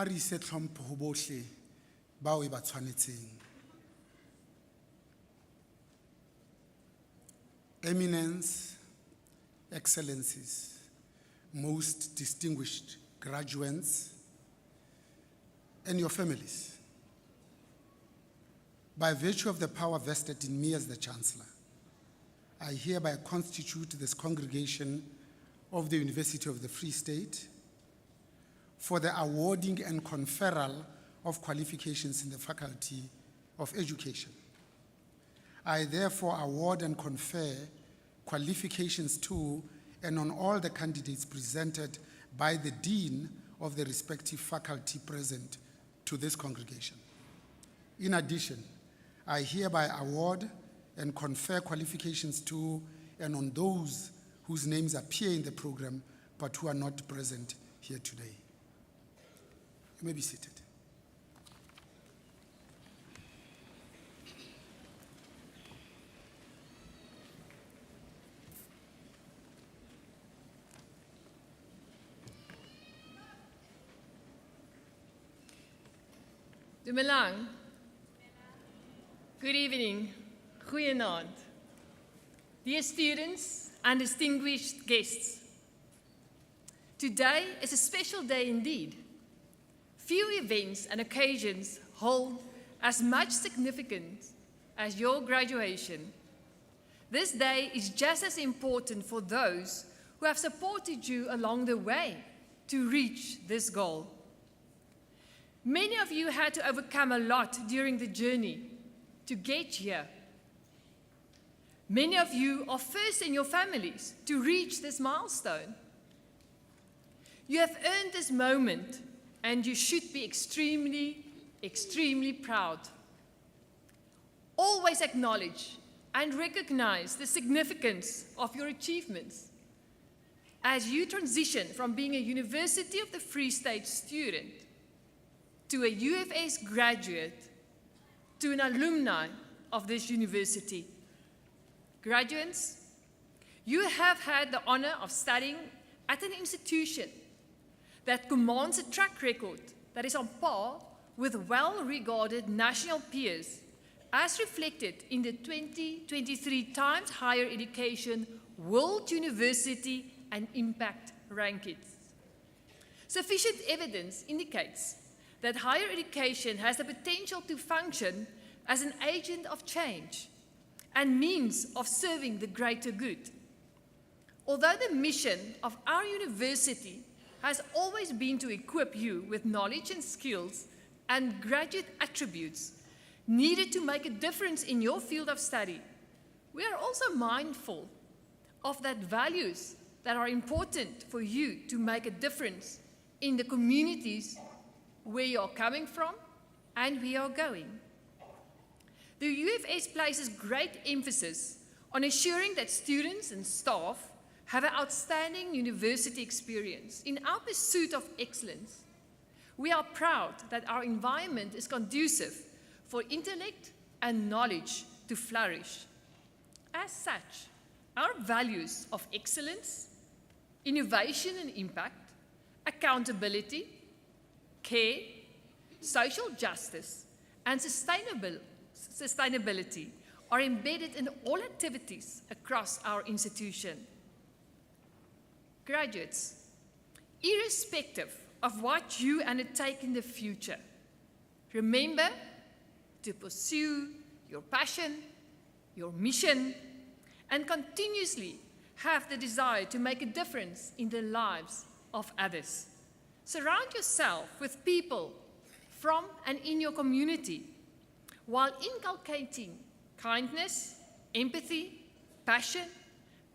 ha re ise tlhompho ho bohle bao e ba tshwanetseng. Eminence, Excellencies, most distinguished graduates, and your families. By virtue of the power vested in me as the Chancellor, I hereby constitute this congregation of the University of the Free State for the awarding and conferral of qualifications in the Faculty of Education. I therefore award and confer qualifications to and on all the candidates presented by the Dean of the respective faculty present to this congregation. In addition, I hereby award and confer qualifications to and on those whose names appear in the program but who are not present here today. You may be seated. Dumelang. Good evening. Goeienaand. Dear students and distinguished guests, today is a special day indeed. Few events and occasions hold as much significance as your graduation. This day is just as important for those who have supported you along the way to reach this goal. Many of you had to overcome a lot during the journey to get here. Many of you are first in your families to reach this milestone. You have earned this moment, and you should be extremely, extremely proud. Always acknowledge and recognize the significance of your achievements as you transition from being a University of the Free State student to a UFS graduate, to an alumni of this university. Graduates, you have had the honor of studying at an institution that commands a track record that is on par with well-regarded national peers, as reflected in the 2023 Times Higher Education World University and Impact Rankings. Sufficient evidence indicates that higher education has the potential to function as an agent of change and means of serving the greater good. Although the mission of our university has always been to equip you with knowledge and skills and graduate attributes needed to make a difference in your field of study, we are also mindful of that values that are important for you to make a difference in the communities where you are coming from and where you are going. The UFS places great emphasis on ensuring that students and staff have an outstanding university experience in our pursuit of excellence. We are proud that our environment is conducive for intellect and knowledge to flourish. As such, our values of excellence, innovation and impact, accountability, care, social justice, and sustainability are embedded in all activities across our institution. Graduates, irrespective of what you undertake in the future, remember to pursue your passion, your mission, and continuously have the desire to make a difference in the lives of others. Surround yourself with people from and in your community while inculcating kindness, empathy, passion,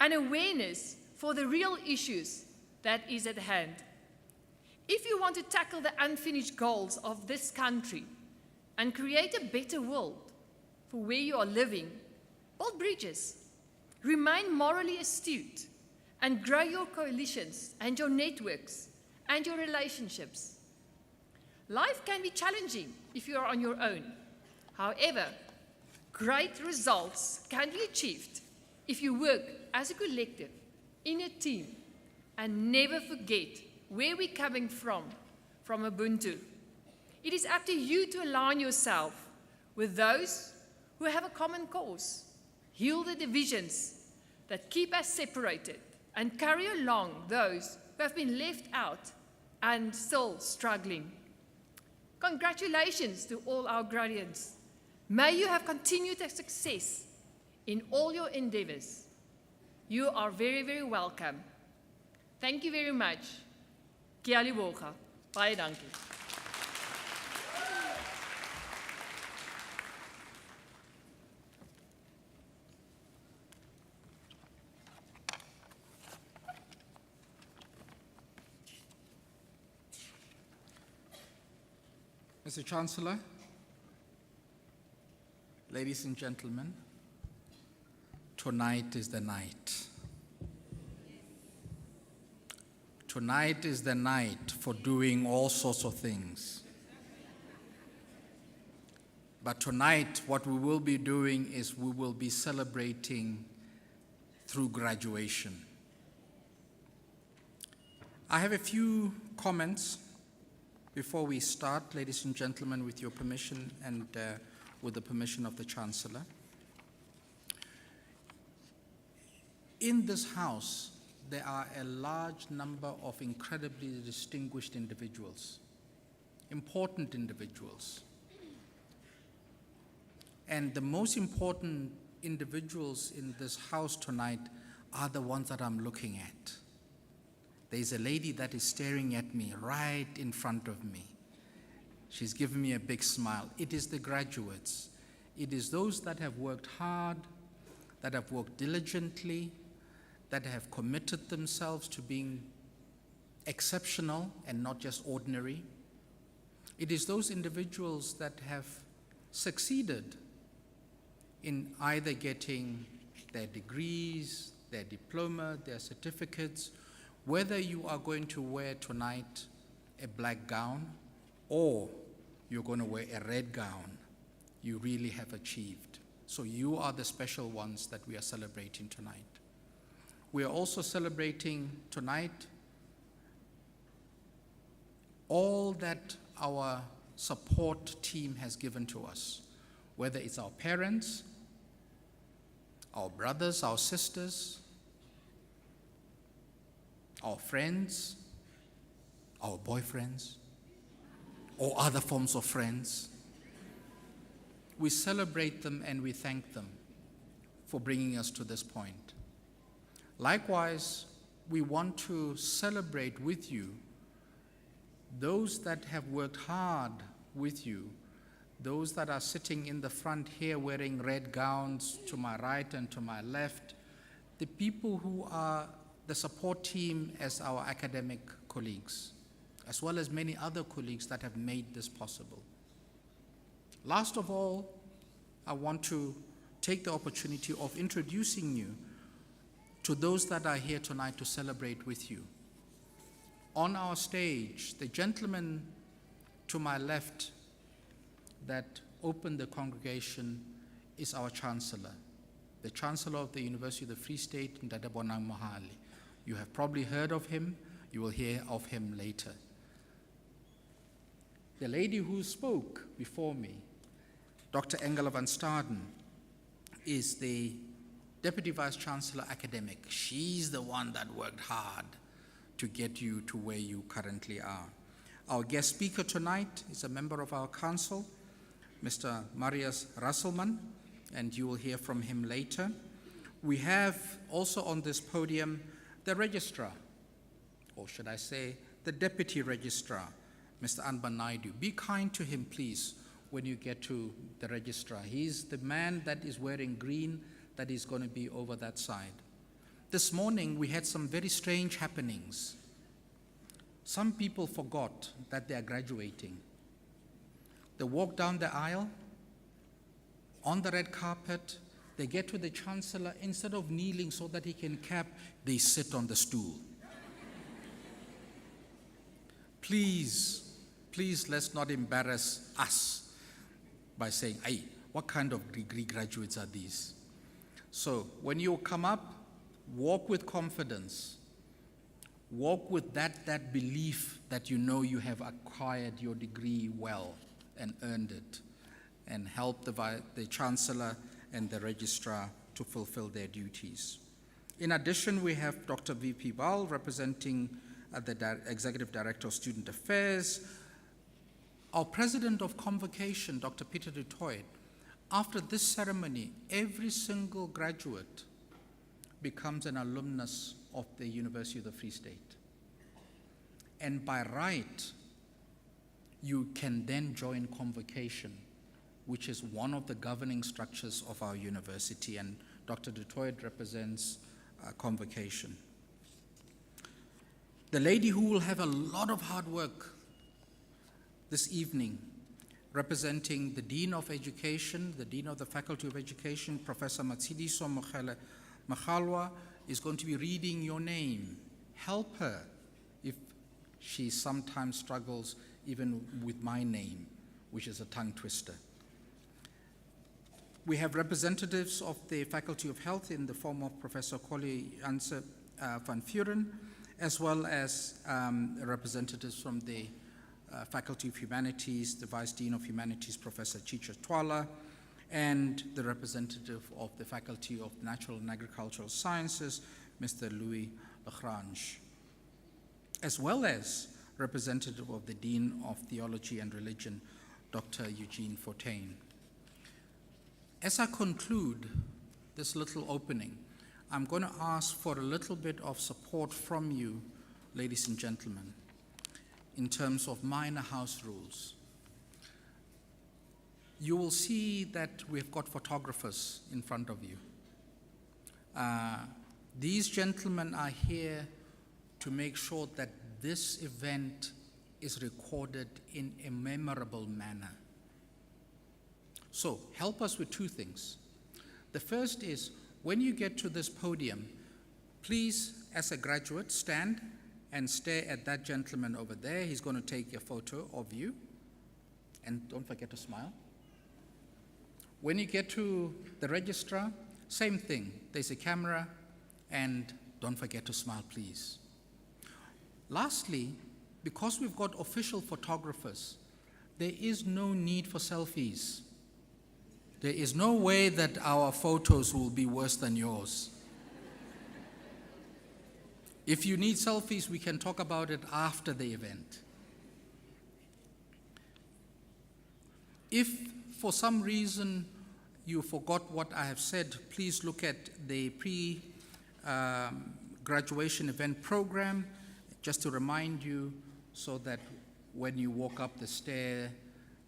and awareness for the real issues that is at hand. If you want to tackle the unfinished goals of this country and create a better world for where you are living, build bridges, remain morally astute, and grow your coalitions and your networks and your relationships. Life can be challenging if you are on your own. However, great results can be achieved if you work as a collective, in a team, and never forget where we're coming from Ubuntu. It is up to you to align yourself with those who have a common cause, heal the divisions, that keep us separated and carry along those who have been left out and still struggling. Congratulations to all our graduates. May you have continued success in all your endeavors. You are very, very welcome. Thank you very much. Ke a leboga. Baie dankie. Mr. Chancellor, ladies and gentlemen, tonight is the night. Tonight is the night for doing all sorts of things. But tonight, what we will be doing is we will be celebrating through graduation. I have a few comments before we start, ladies and gentlemen, with your permission and with the permission of the Chancellor. In this House, there are a large number of incredibly distinguished individuals, important individuals. And the most important individuals in this House tonight are the ones that I'm looking at. There's a lady that is staring at me right in front of me. She's giving me a big smile. It is the graduates. It is those that have worked hard, that have worked diligently, that have committed themselves to being exceptional and not just ordinary. It is those individuals that have succeeded in either getting their degrees, their diploma, their certificates. Whether you are going to wear tonight a black gown or you're going to wear a red gown, you really have achieved. So you are the special ones that we are celebrating tonight. We are also celebrating tonight all that our support team has given to us, whether it's our parents, our brothers, our sisters, our friends, our boyfriends, or other forms of friends. We celebrate them and we thank them for bringing us to this point. Likewise, we want to celebrate with you those that have worked hard with you, those that are sitting in the front here wearing red gowns to my right and to my left, the people who are the support team as our academic colleagues, as well as many other colleagues that have made this possible. Last of all, I want to take the opportunity of introducing you to those that are here tonight to celebrate with you. On our stage, the gentleman to my left that opened the congregation is our Chancellor, the Chancellor of the University of the Free State, Ndadebonang Mohale. You have probably heard of him. You will hear of him later. The lady who spoke before me, Dr. Engela van Staden, is the Deputy Vice-Chancellor Academic. She's the one that worked hard to get you to where you currently are. Our guest speaker tonight is a member of our council, Mr. Marius Rasselman, and you will hear from him later. We have also on this podium the registrar, or should I say, the deputy registrar, Mr. Anban Naidu. Be kind to him, please, when you get to the registrar. He's the man that is wearing green that is going to be over that side. This morning, we had some very strange happenings. Some people forgot that they are graduating. They walk down the aisle, on the red carpet, they get to the Chancellor, instead of kneeling so that he can clap, they sit on the stool. Please, let's not embarrass us by saying, hey, what kind of degree graduates are these? So when you come up, walk with confidence. Walk with that belief that you know you have acquired your degree well and earned it, and help the Chancellor and the registrar to fulfill their duties. In addition, we have Dr. V.P. Bal representing the Executive Director of Student Affairs. Our President of Convocation, Dr. Peter du Toit. After this ceremony, every single graduate becomes an alumnus of the University of the Free State. And by right, you can then join Convocation, which is one of the governing structures of our university, and Dr. du Toit represents Convocation. The lady who will have a lot of hard work this evening, representing the Dean of Education, the Dean of the Faculty of Education, Professor Matshidiso Makgalwa, is going to be reading your name. Help her if she sometimes struggles even with my name, which is a tongue twister. We have representatives of the Faculty of Health in the form of Professor Collie Janse van Vuren, as well as representatives from the Faculty of Humanities, the Vice Dean of Humanities, Professor Chicha Twala, and the representative of the Faculty of Natural and Agricultural Sciences, Mr. Louis Lagrange, as well as representative of the Dean of Theology and Religion, Dr. Eugene Fortain. As I conclude this little opening, I'm going to ask for a little bit of support from you, ladies and gentlemen, in terms of minor house rules. You will see that we've got photographers in front of you. These gentlemen are here to make sure that this event is recorded in a memorable manner. So help us with two things. The first is, when you get to this podium, please, as a graduate, stand and stare at that gentleman over there. He's going to take a photo of you. And don't forget to smile. When you get to the registrar, same thing. There's a camera, and don't forget to smile, please. Lastly, because we've got official photographers, there is no need for selfies. There is no way that our photos will be worse than yours. If you need selfies, we can talk about it after the event. If for some reason you forgot what I have said, please look at the pre-graduation event program, just to remind you, so that when you walk up the stair,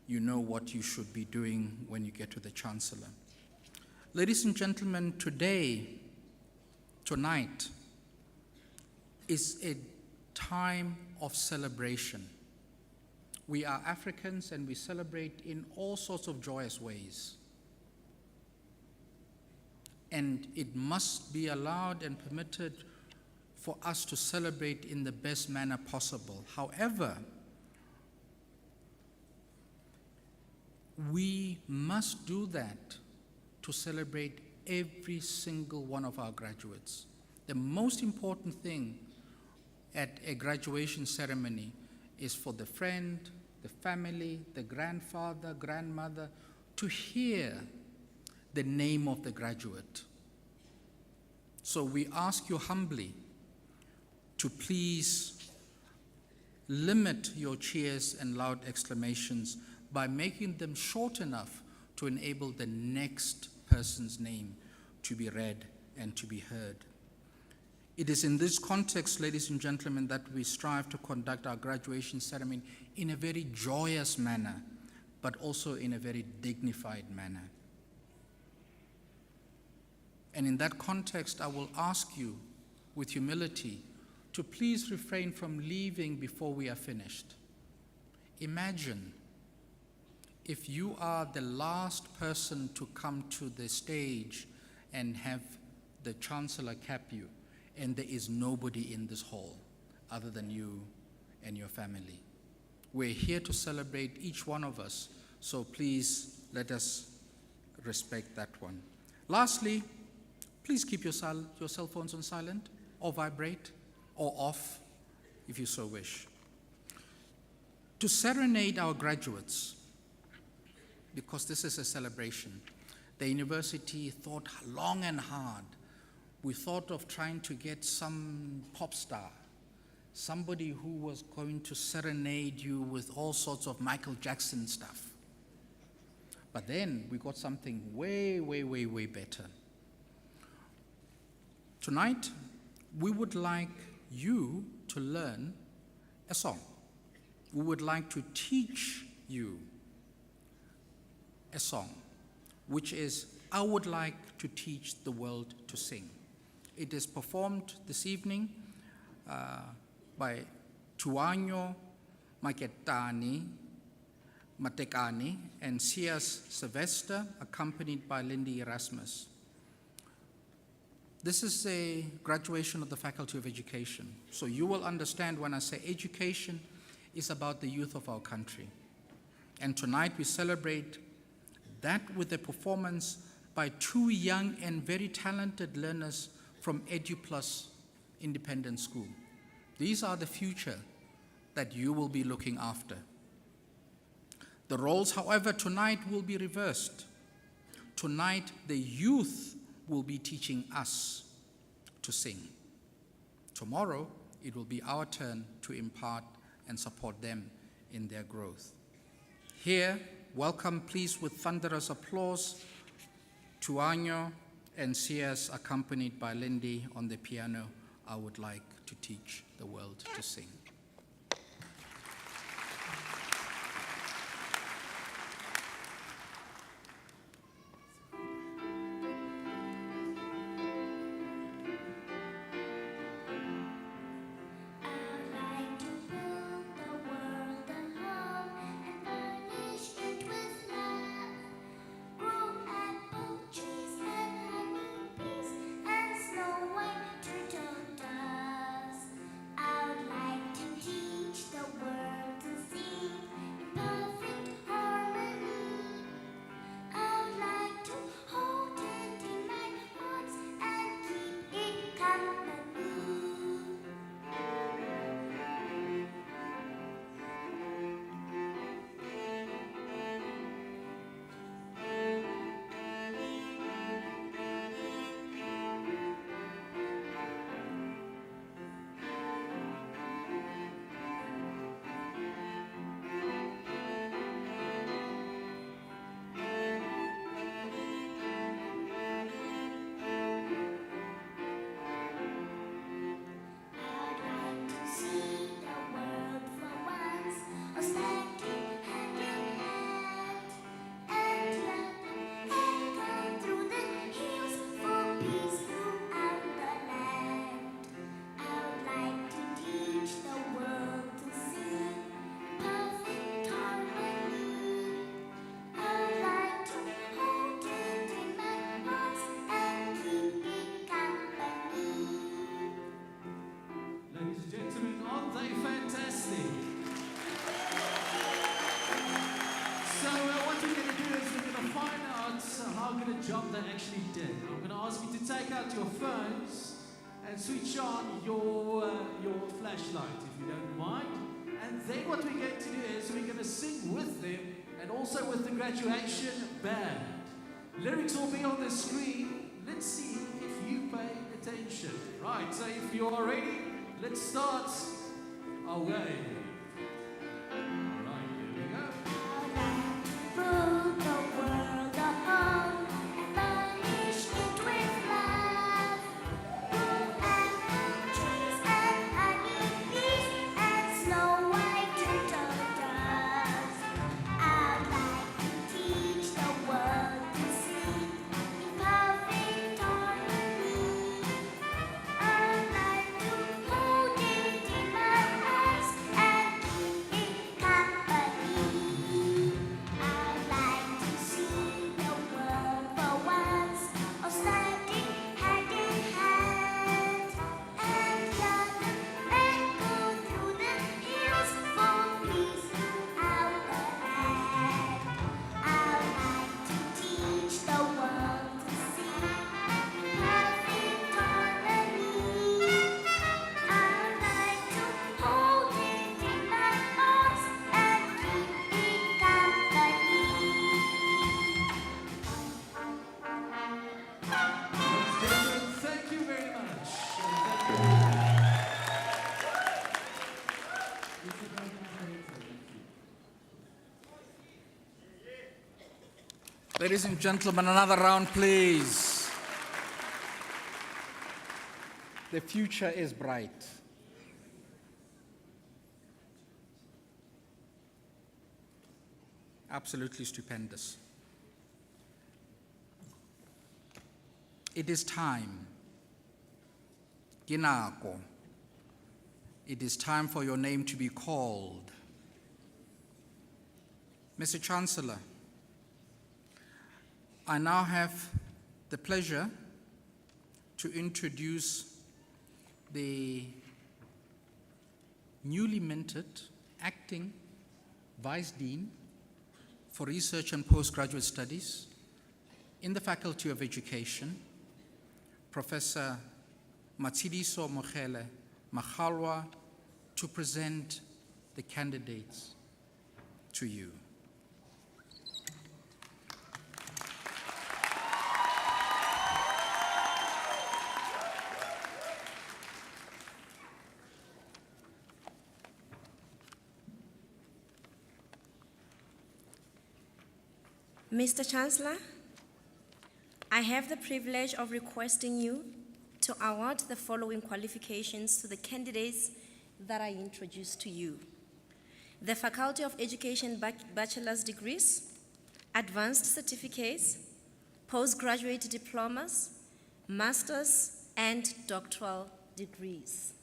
you know what you should be doing when you get to the Chancellor. Ladies and gentlemen, tonight, is a time of celebration. We are Africans and we celebrate in all sorts of joyous ways. And it must be allowed and permitted for us to celebrate in the best manner possible. However, we must do that to celebrate every single one of our graduates. The most important thing at a graduation ceremony is for the friend, the family, the grandfather, grandmother, to hear the name of the graduate. So we ask you humbly to please limit your cheers and loud exclamations by making them short enough to enable the next person's name to be read and to be heard. It is in this context, ladies and gentlemen, that we strive to conduct our graduation ceremony in a very joyous manner, but also in a very dignified manner. And in that context, I will ask you with humility to please refrain from leaving before we are finished. Imagine if you are the last person to come to the stage and have the Chancellor cap you, and there is nobody in this hall other than you and your family. We're here to celebrate each one of us, so please let us respect that one. Lastly, please keep your cell phones on silent, or vibrate, or off, if you so wish. To serenade our graduates, because this is a celebration, the university thought long and hard we thought of trying to get some pop star, somebody who was going to serenade you with all sorts of Michael Jackson stuff. But then we got something way, way, way, way better. Tonight, we would like you to learn a song. We would like to teach you a song, which is I Would Like to Teach the World to Sing. It is performed this evening by Tuanyo Matekani and C.S. Sylvester, accompanied by Lindy Erasmus. This is a graduation of the Faculty of Education. So you will understand when I say education is about the youth of our country. And tonight we celebrate that with a performance by two young and very talented learners from EduPlus Independent School. These are the future that you will be looking after. The roles, however, tonight will be reversed. Tonight, the youth will be teaching us to sing. Tomorrow, it will be our turn to impart and support them in their growth. Here, welcome please with thunderous applause, Tuanyo and CS accompanied by Lindy on the piano. I Would Like to Teach the World to Sing. Job they actually did. I'm going to ask you to take out your phones and switch on your flashlight, if you don't mind. And then what we're going to do is we're going to sing with them and also with the graduation band. Lyrics will be on the screen. Let's see if you pay attention. Right, so if you are ready, let's start our way. And Ladies and gentlemen, another round, please. The future is bright. Absolutely stupendous. It is time. Ginako. It is time for your name to be called. Mr. Chancellor, I now have the pleasure to introduce the newly minted acting Vice Dean for Research and Postgraduate Studies in the Faculty of Education, Professor Matshidiso Mogele Magalwa, to present the candidates to you. Mr. Chancellor, I have the privilege of requesting you to award the following qualifications to the candidates that I introduce to you: the Faculty of Education bachelor's degrees, advanced certificates, postgraduate diplomas, master's, and doctoral degrees.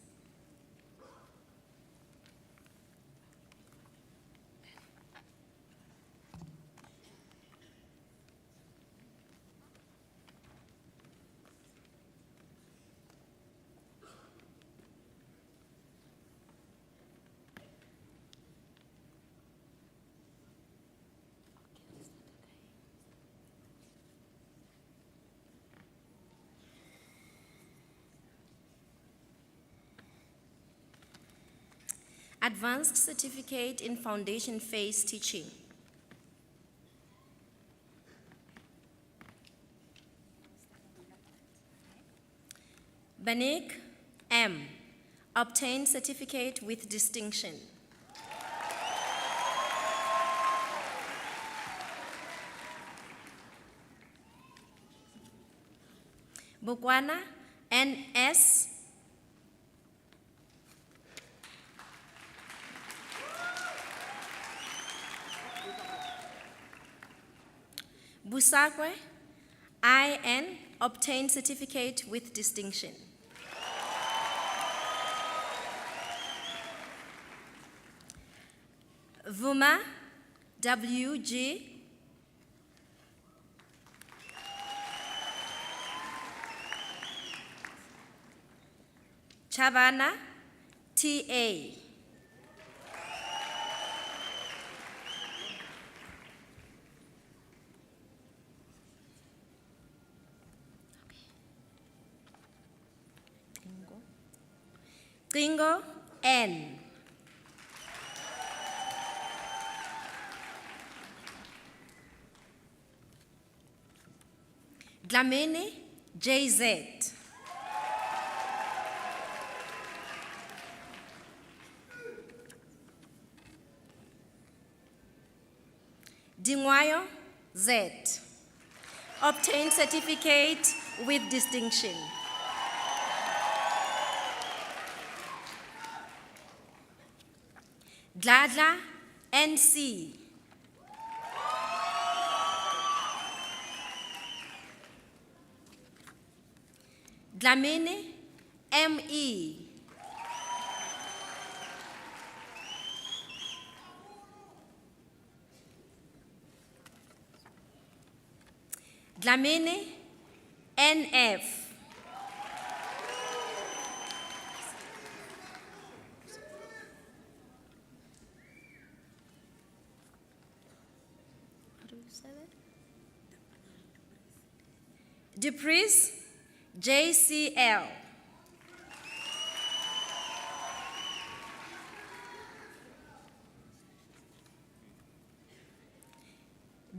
Advanced Certificate in Foundation Phase Teaching. Banik M. Obtained Certificate with Distinction. Bukwana N.S. Busakwe, I.N., obtained certificate with distinction. Vuma, W.G., Chavana, T.A., Ringo N. Dlamini JZ. Dingwayo Z. Obtained certificate with distinction. Dladla NC. Dlamini ME. Dlamini NF. Dupris, JCL.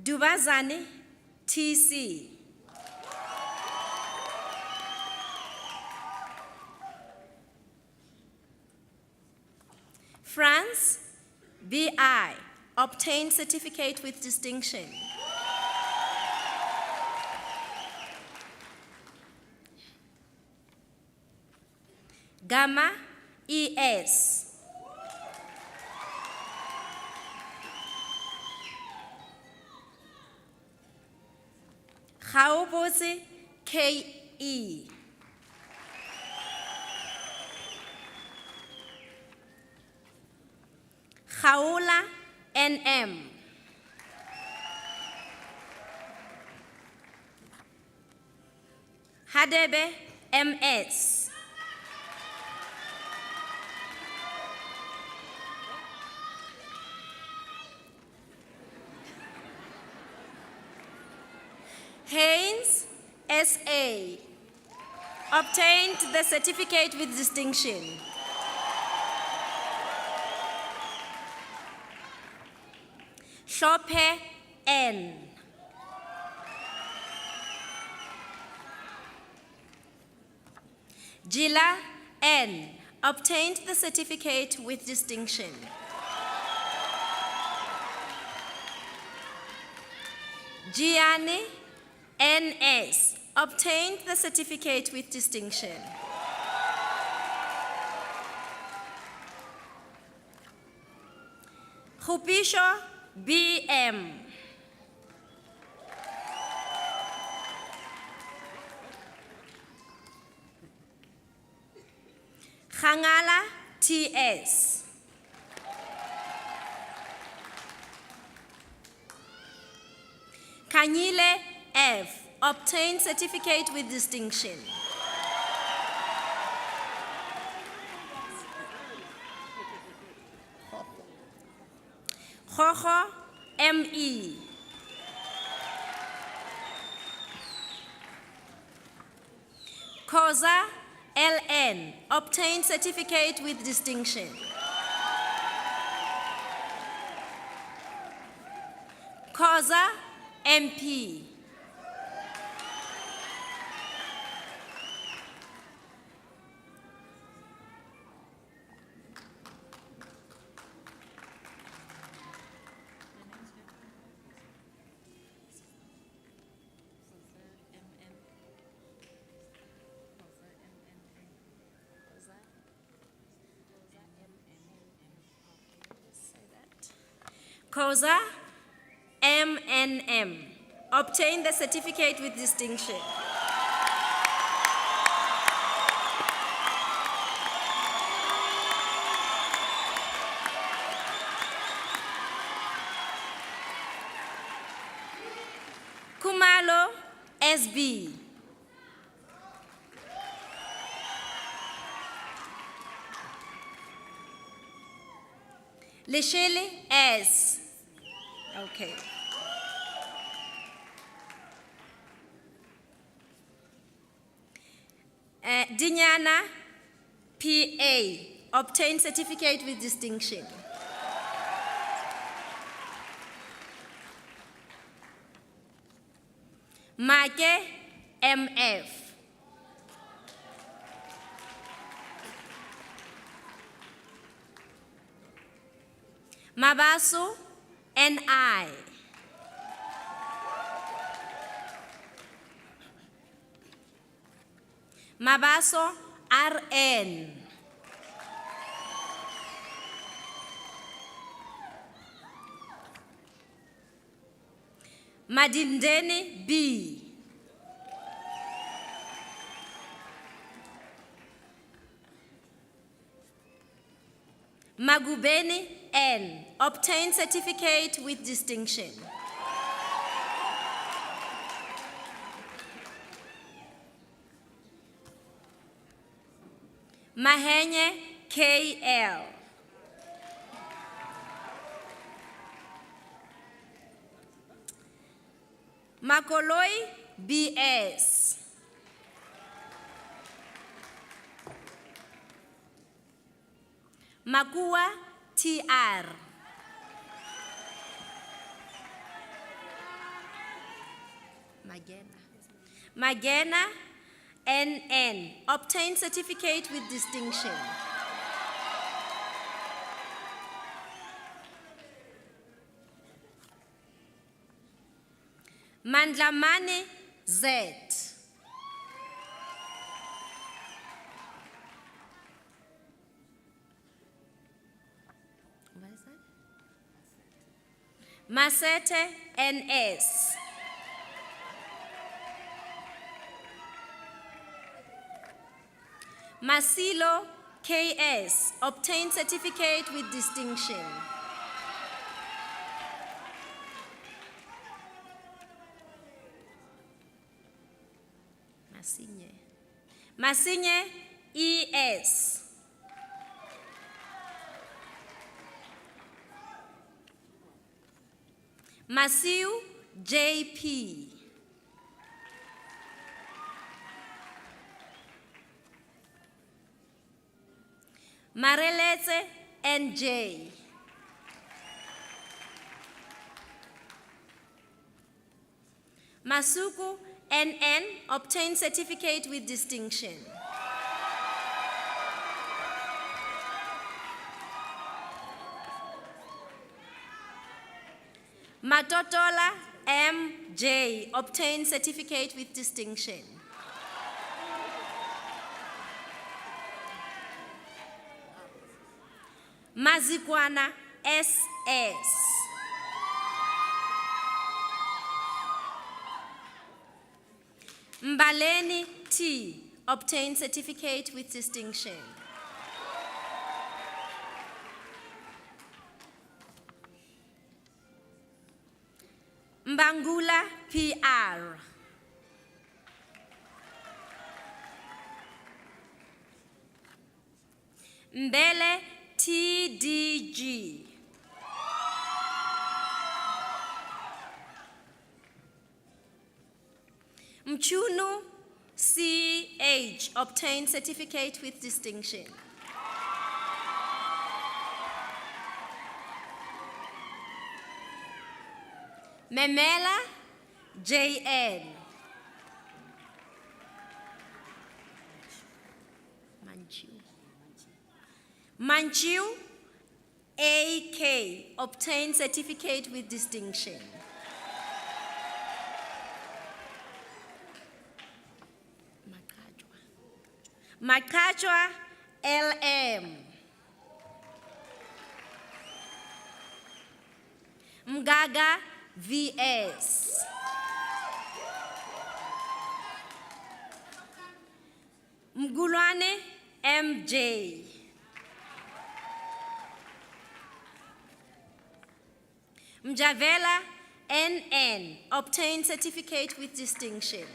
Dubazani, TC. France, BI, obtained certificate with distinction. Gamma, ES. Gaobosi, KE. Gaola, NM. Hadebe, MS. Haynes, SA. Obtained the certificate with distinction. Shophe, N. Jila, N. Obtained the certificate with distinction. Gianni, NS. Obtained the certificate with distinction. Hupisho, BM. Khangala, TS. Kanyile, F. Obtained certificate with distinction. Khokho, ME. Koza, LN. Obtained certificate with distinction. Koza, MP. Koza, MNM. Obtained the certificate with distinction. Kumalo, SB. Leshele, S. Okay. Dinyana, PA. Obtained certificate with distinction. Make, MF. Mabaso, NI. Mabaso, RN. Madindeni, B. Magubeni, N. Obtained certificate with distinction. Mahenye, KL. Makoloi, BS. Makua, TR. Magena, NN. Obtained certificate with distinction. Mandlamane, Z. Masete NS. Masilo KS, obtained certificate with distinction. Masinye ES. Masiu JP. Mareletse NJ. Masuku NN, obtained certificate with distinction. Matotola MJ, obtained certificate with distinction. Mazikwana SS. Mbaleni T, obtained certificate with distinction. Mbangula PR. Mbele TDG. Mchunu CH, obtained certificate with distinction. Memela JN. Manchu AK, obtained certificate with distinction. Makachwa LM. Mgaga VS. Mgulwane MJ. Mjavela NN, obtained certificate with distinction.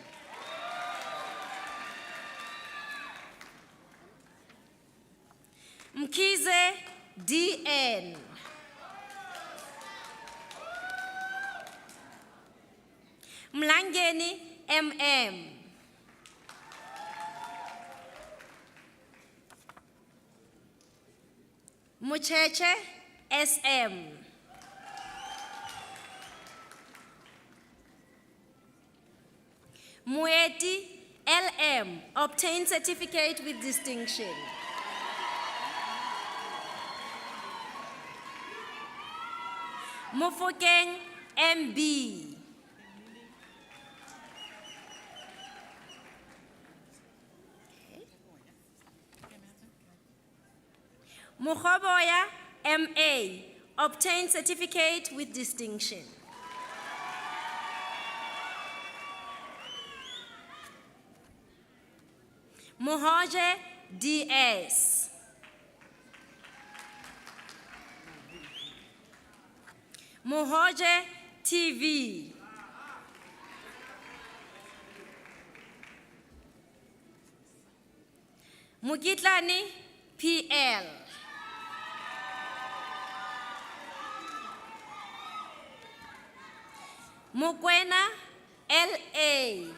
Mkize DN. Mlangeni MM. Mucheche SM. Mueti LM, obtained certificate with distinction. Mufokeng MB. Mukhoboya MA, obtained certificate with distinction. Muhoje DS. Muhoje TV. Mugitlani PL. Mukwena LA.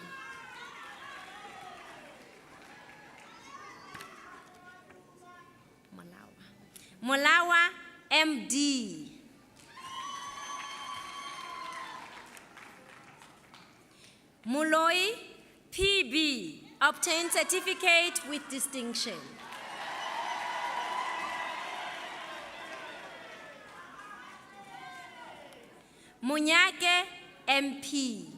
Molawa MD. Muloi PB, obtained certificate with distinction. Munyake MP.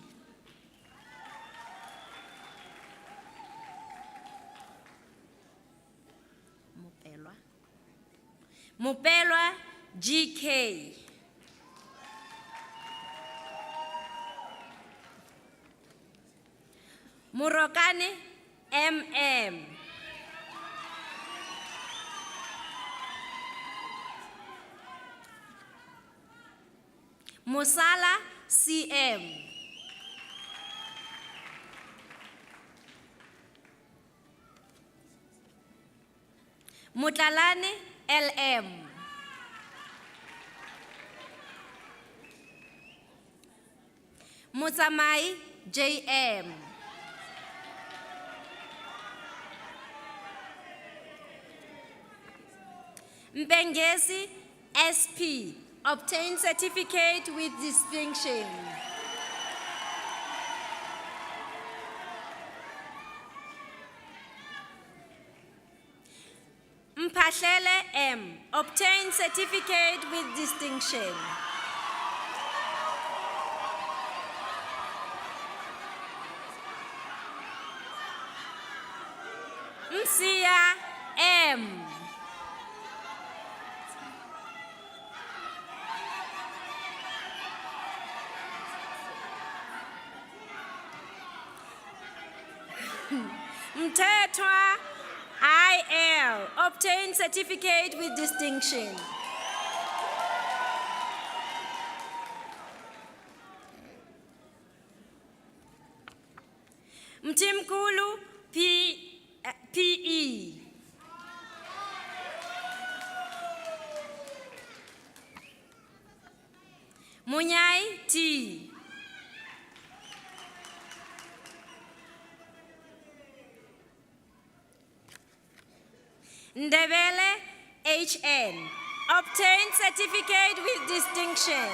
Mupelwa GK. Murokane, MM. Musala, CM. Mutlalane, LM. Mutsamai, JM. Mbengesi, SP. Obtain certificate with distinction. Mpahlele M. Obtain certificate with distinction. Msia M. Mtetwa IL. Obtain certificate with distinction. Mtimkulu PE. Munyai T. Ndebele HN. Obtain certificate with distinction.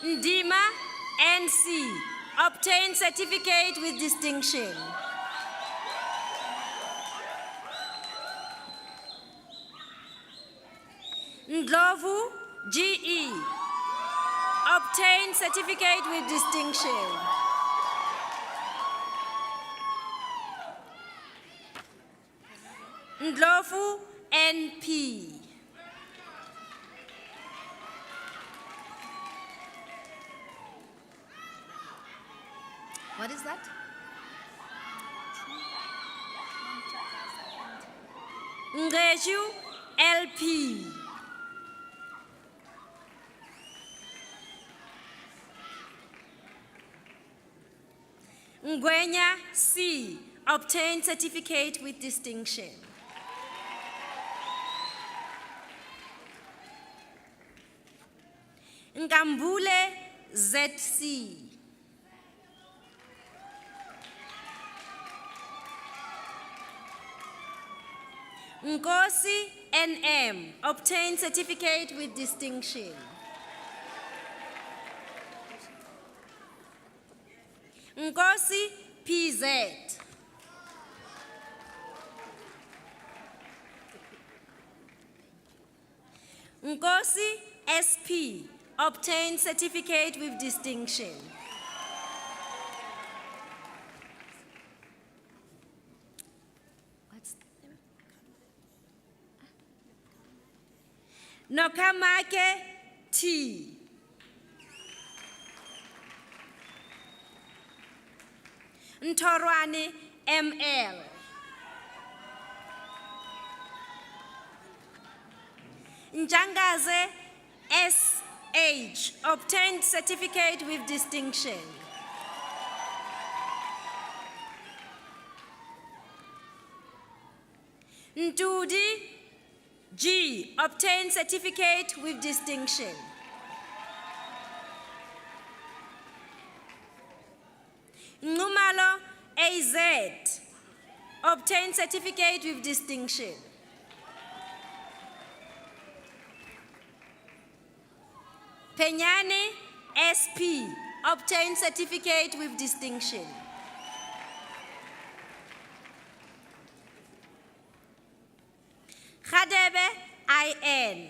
Ndima NC. Obtain certificate with distinction. Ndlovu GE. Obtain certificate with distinction. Ndlovu NP. What is that? Ngeju LP. Ngwenya C. Obtain certificate with distinction. Ngambule ZC. Ngosi NM. Obtain certificate with distinction. Ngosi PZ. Ngosi SP. Obtain certificate with distinction. Nokamake T. Ntorwane ML. Njangaze SH. Obtained certificate with distinction. Ndudi G. Obtained certificate with distinction. Ngumalo AZ. Obtained certificate with distinction. Penyane SP. Obtained certificate with distinction. Khadebe IN.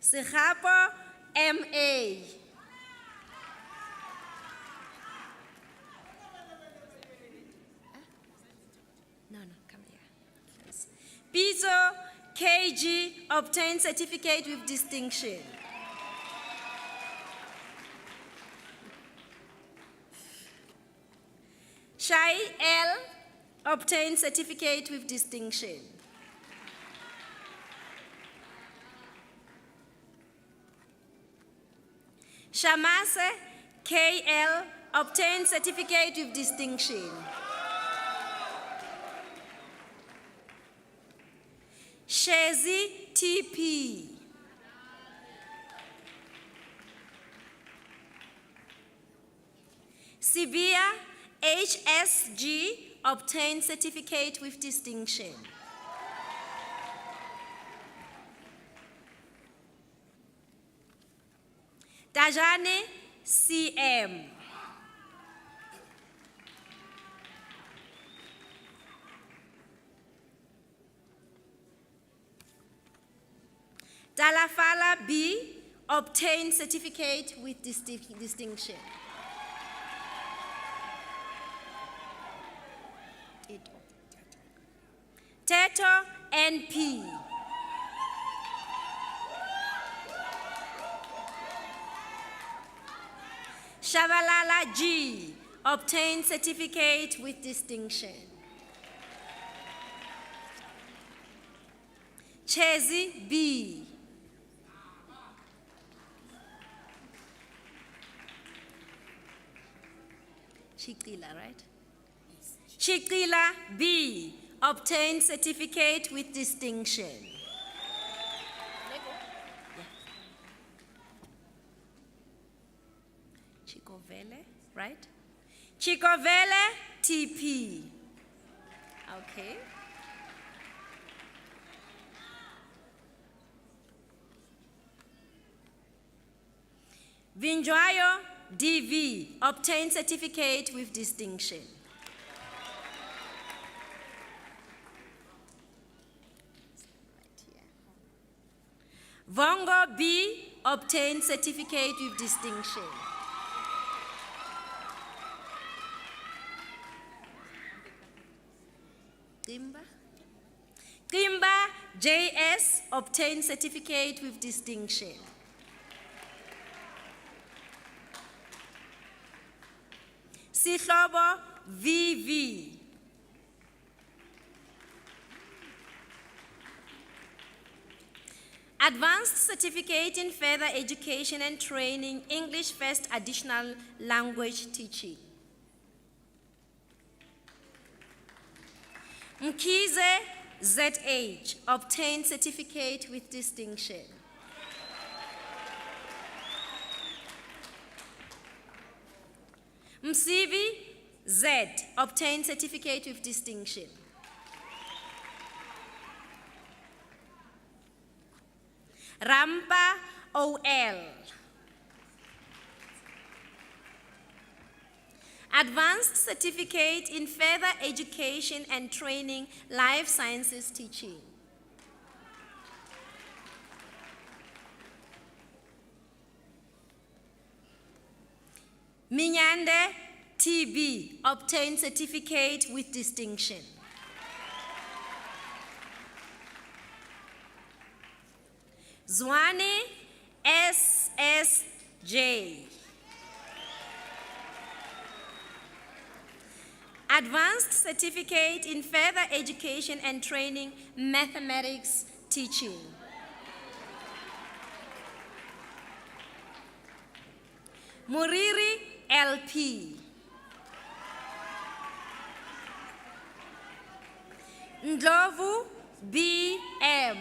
Sehapo MA. Pizzo KG obtained certificate with distinction. Shai L obtained certificate with distinction. Shamase KL obtained certificate with distinction. Shezi TP. Sibia HSG obtained certificate with distinction. Tajane CM. Dalafala B obtained certificate with distinction. Teto NP. Shabalala G obtained certificate with distinction. Chezi B. Chikila, right? Chikila B obtained certificate with distinction. Chikovele, right? Chikovele TP. Okay. Vinjoyo DV obtained certificate with distinction. Vongo B obtained certificate with distinction. Kimba JS obtained certificate with distinction. Sihlobo VV. Advanced Certificate in Further Education and Training, English First Additional Language Teaching. Mkize ZH obtained certificate with distinction. Msivi Z obtained certificate with distinction. Rampa OL. Advanced Certificate in Further Education and Training, Life Sciences Teaching. Minyande TB obtained certificate with distinction. Zwane SSJ. Advanced Certificate in Further Education and Training, Mathematics Teaching. Muriri LP. Ndlovu BM.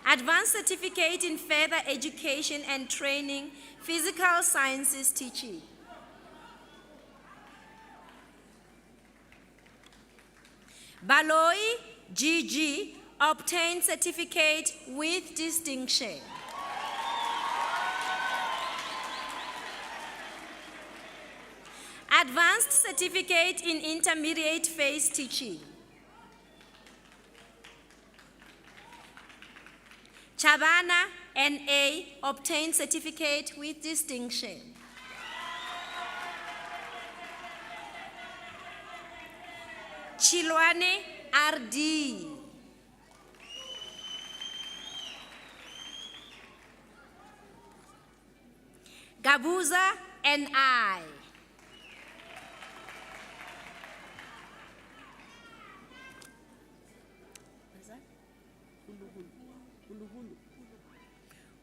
Advanced Certificate in Further Education and Training, Physical Sciences Teaching. Baloi GG obtained certificate with distinction. Advanced Certificate in Intermediate Phase Teaching. Chavana NA obtained certificate with distinction. Chilwane RD. Gabuza NI.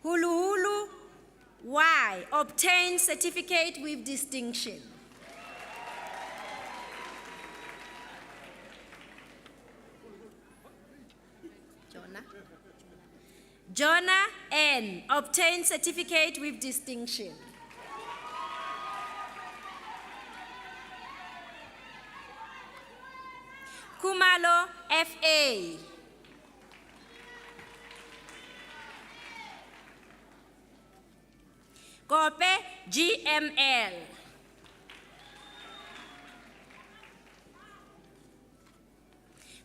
Hulu Hulu Y, obtained certificate with distinction. Jonah N, obtained certificate with distinction. Kumalo FA. Kope GML.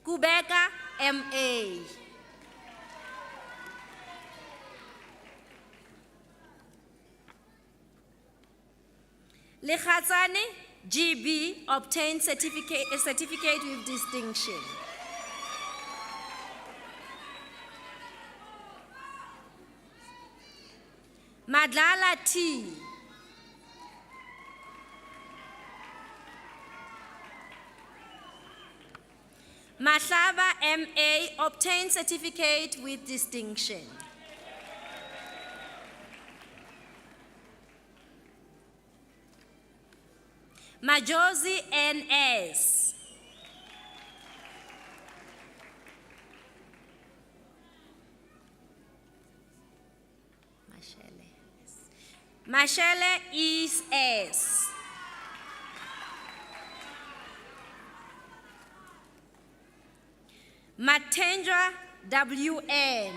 Kubeka MA. Lekhatsane GB, obtained certificate with distinction. Madlala T. Mahlaba MA, obtained certificate with distinction. Majozi NS. Mashele East S. Matendra WN.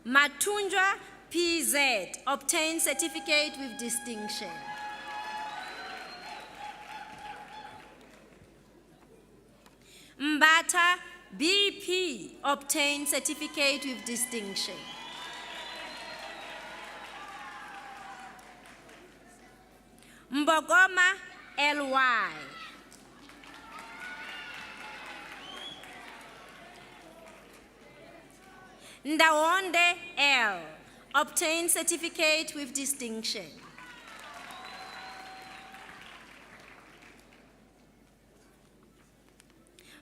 Matundra PZ, obtained certificate with distinction. Mbata BP, obtained certificate with distinction. Mbogoma LY. Ndawonde L, obtained certificate with distinction.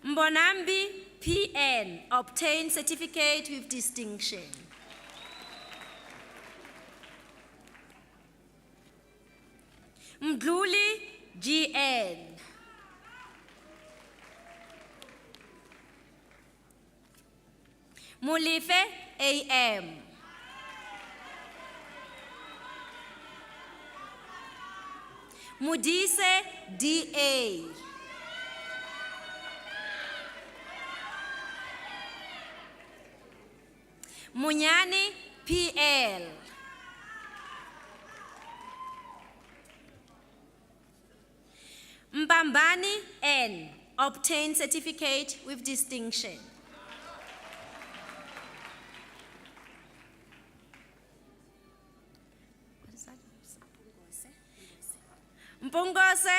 Mbonambi PN, obtained certificate with distinction. Mdluli GN. Mulife AM. Mudise DA. Munyani PL. Mbambani N, obtained certificate with distinction. Mpungose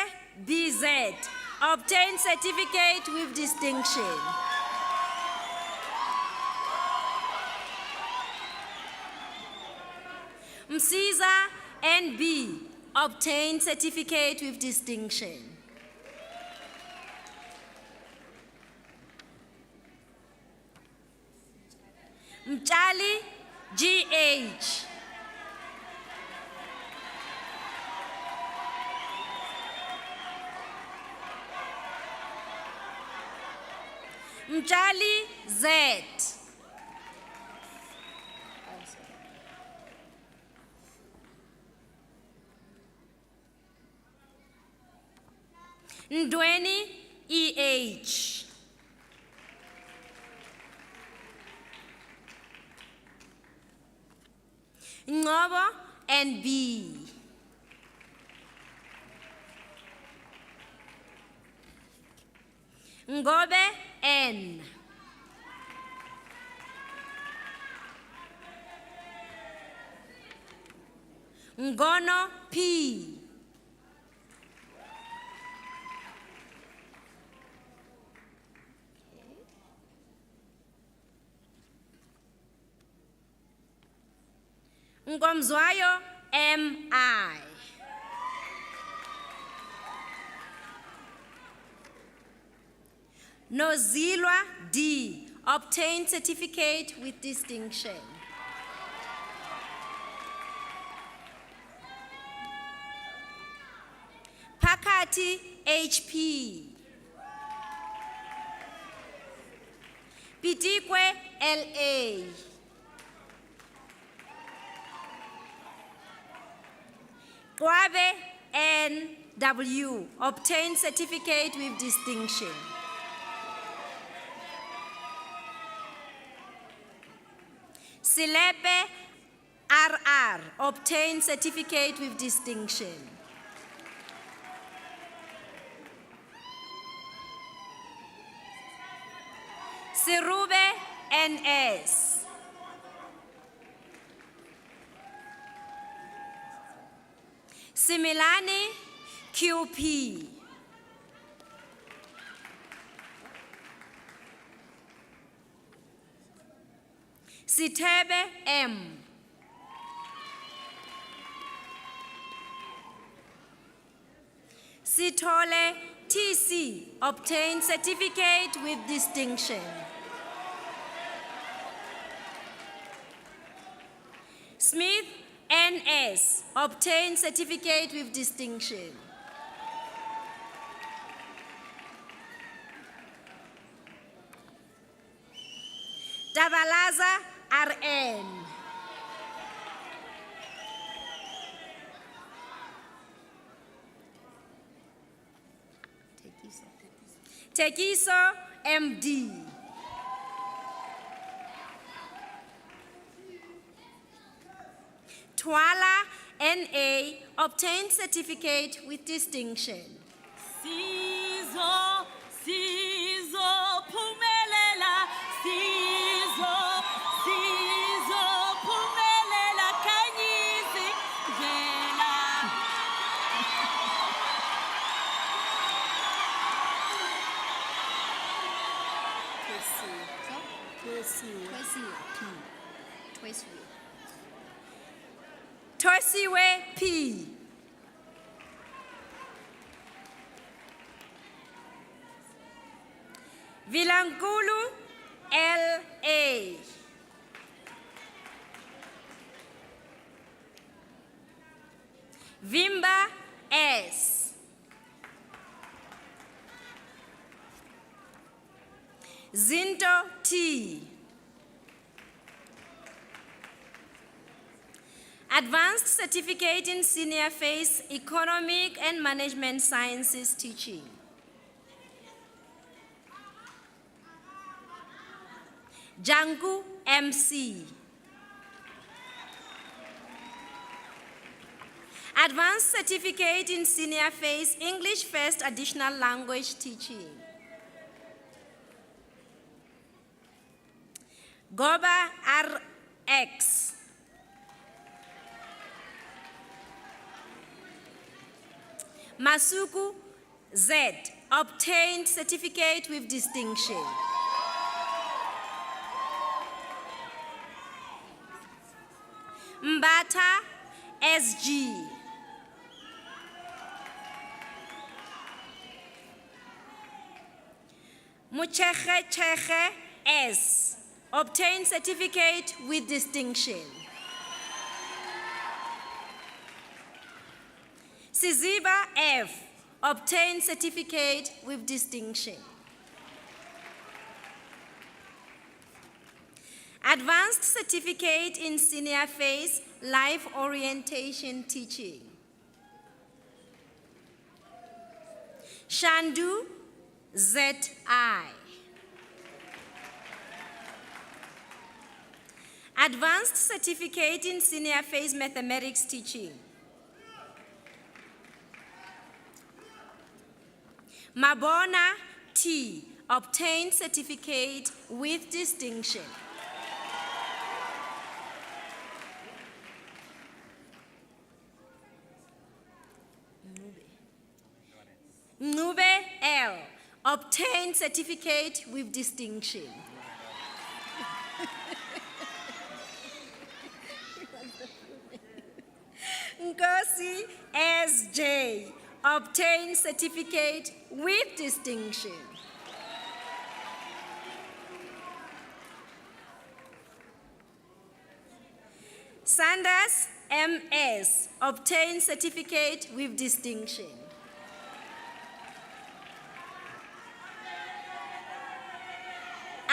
BZ, obtained certificate with distinction. Msiza NB, obtained certificate with distinction. Mchali GH. Mchali Z. Ndweni EH. Ngobo NB. Ngobe N. Ngono P. Ngomzwayo M.I. Nozilwa D. Obtained certificate with distinction. Pakati H.P. Pitikwe L.A. Kwabe N.W. Obtained certificate with distinction. Silepe R.R. Obtained certificate with distinction. Sirube N.S. Similani Q.P. Sitebe M. Sitole T.C. Obtained certificate with distinction. Smith N.S. Obtained certificate with distinction. Tabalaza R.N. Tekiso M.D. Twala N.A. Obtained certificate with distinction. Sizo, phumelela, sizo, phumelela, khanyisi ndlela. Tosiwe P. Vilankulu L.A. Vimba S. Zinto T. Advanced Certificate in Senior Phase Economic and Management Sciences Teaching. Jangu MC. Advanced Certificate in Senior Phase English First Additional Language Teaching. Goba RX. Masuku Z. Obtained certificate with distinction. Mbata SG. Mucheche S. Obtained certificate with distinction. Siziba F. Obtained certificate with distinction. Advanced Certificate in Senior Phase Life Orientation Teaching. Shandu ZI. Advanced Certificate in Senior Phase Mathematics Teaching. Mabona T. Obtained certificate with distinction. Ngube L, obtained certificate with distinction. Nkosi S.J., obtained certificate with distinction. Sanders M.S., obtained certificate with distinction.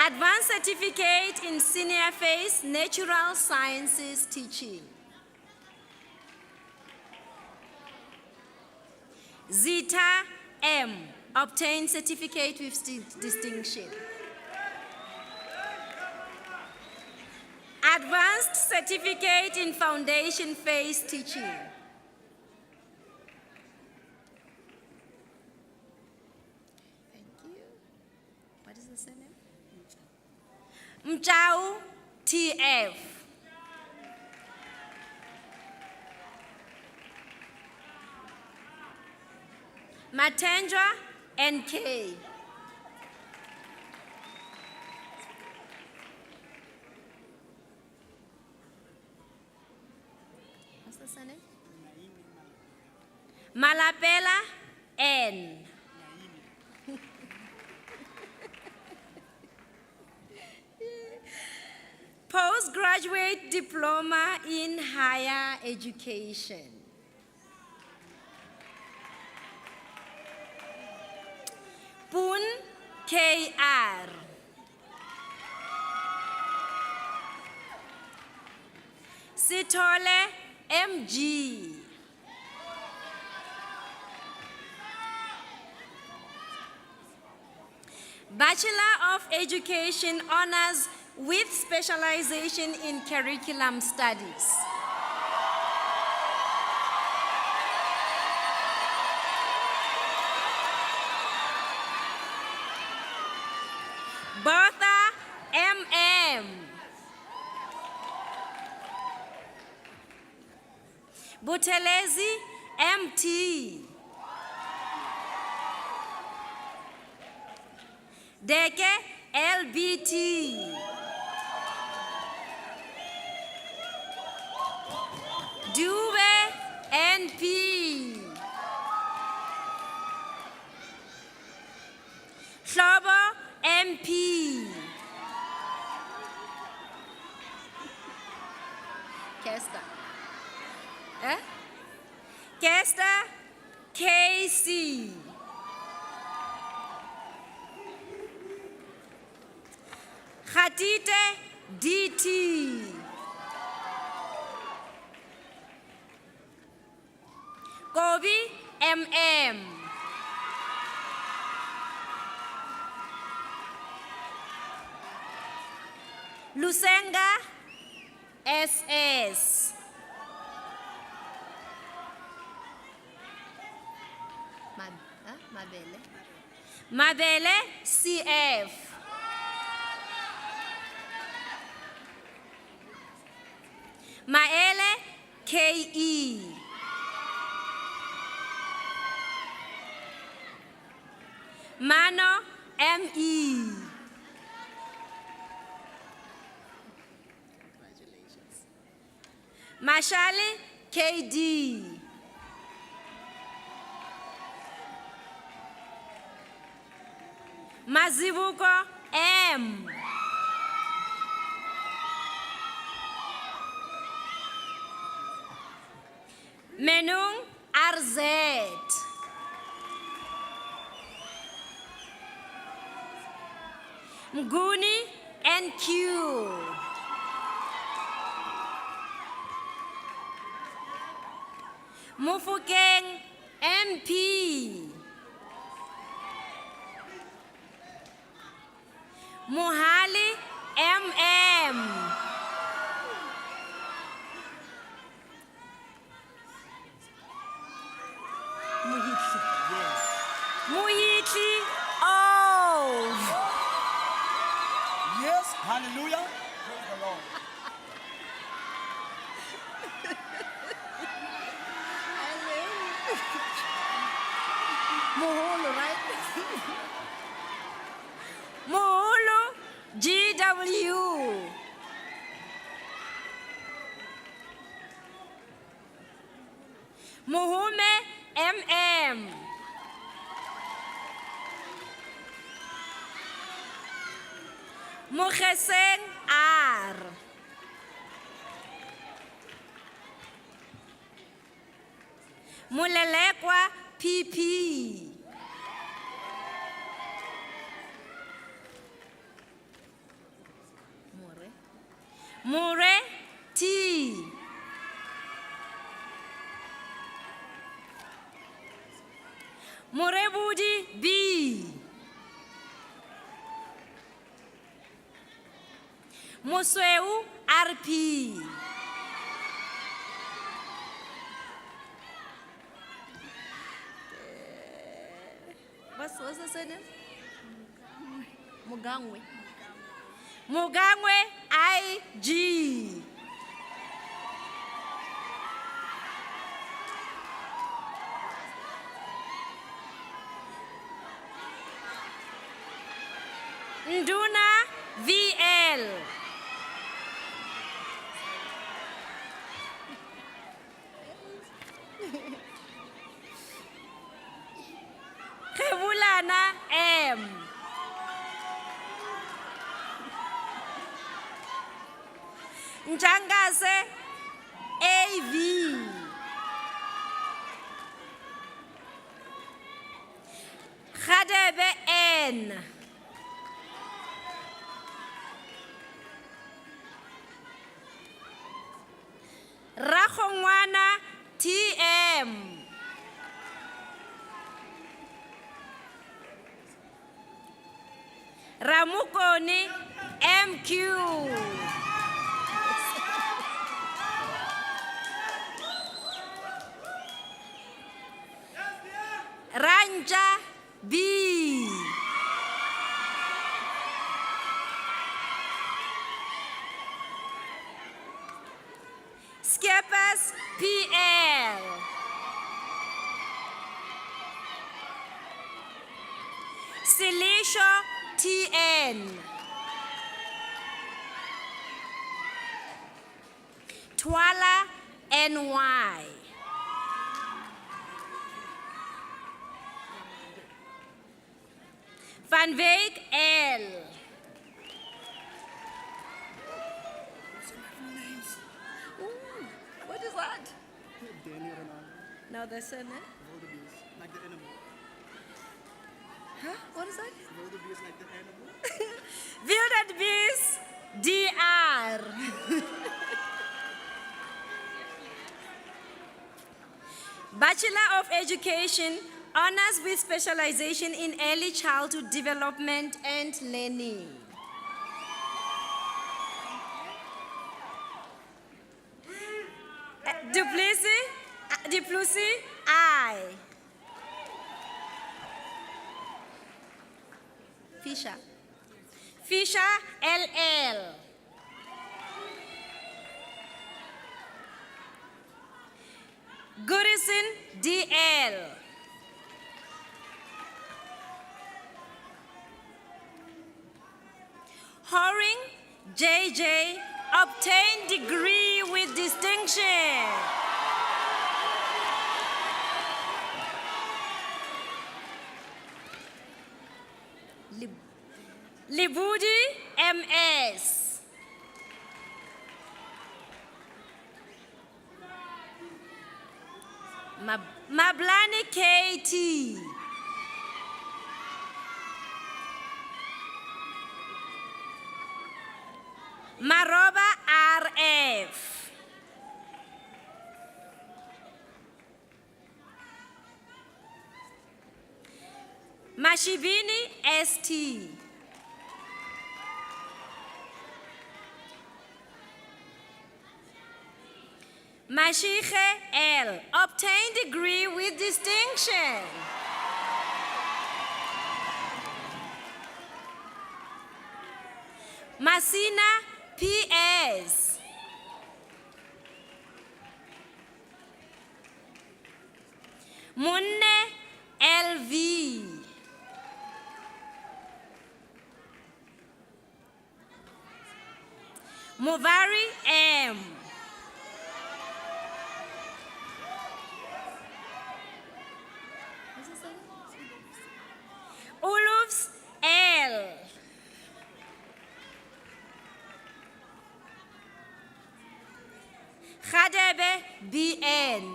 Advanced certificate in senior phase natural sciences teaching. Zita M, obtained certificate with distinction. Advanced certificate in foundation phase teaching. Thank you. What is the surname? Mchau TF. Matendra NK. What's the surname? Malapela N. Postgraduate diploma in higher education. Pun KR. Sitole MG. Bachelor of Education honors with specialization in curriculum studies. Bertha MM. Butelezi MT. Deke LBT. Dube NP. Hlobo MP. Kester. Kester KC. Khatite DT. Kobi MM. Lusenga SS. Mabele. Mabele CF. Maele KE. Mano ME. Congratulations. Mashali KD. Mazibuko M. Menung RZ. Mguni NQ. Mufukeng MP. Muhali MM. Muhitli. Yes. Muhitli O. Yes, hallelujah. Praise the Lord. Moholo. Muhume MM. Mugeseng R. Mulelekwa PP. Mure T. Murebudi B. Musweu RP. What's the surname? Mugangwe. Mugangwe IG. Nduna VL. Khebulana M. Njangase AV. Khadebe N. Rakhongwana TM. Ramukoni MQ. Ranja B. Skeppers PL. Silisho TN. Twala NY. Van Wyk L. Ooh, what is that? No, the surname? Like the animal. Huh? What is that? Wildebeest like the animal. Wildebeest DR. Bachelor of Education, honors with specialization in early childhood development and learning. Duplessis I. Fisher LL. Goodison DL. Horing JJ, obtained degree with distinction. Libudi MS. Mablani KT. Maroba RF. Mashibini ST. Mashiche L. Obtained degree with distinction. Masina PS. Munne LV. Muvari M. Gadebe BN.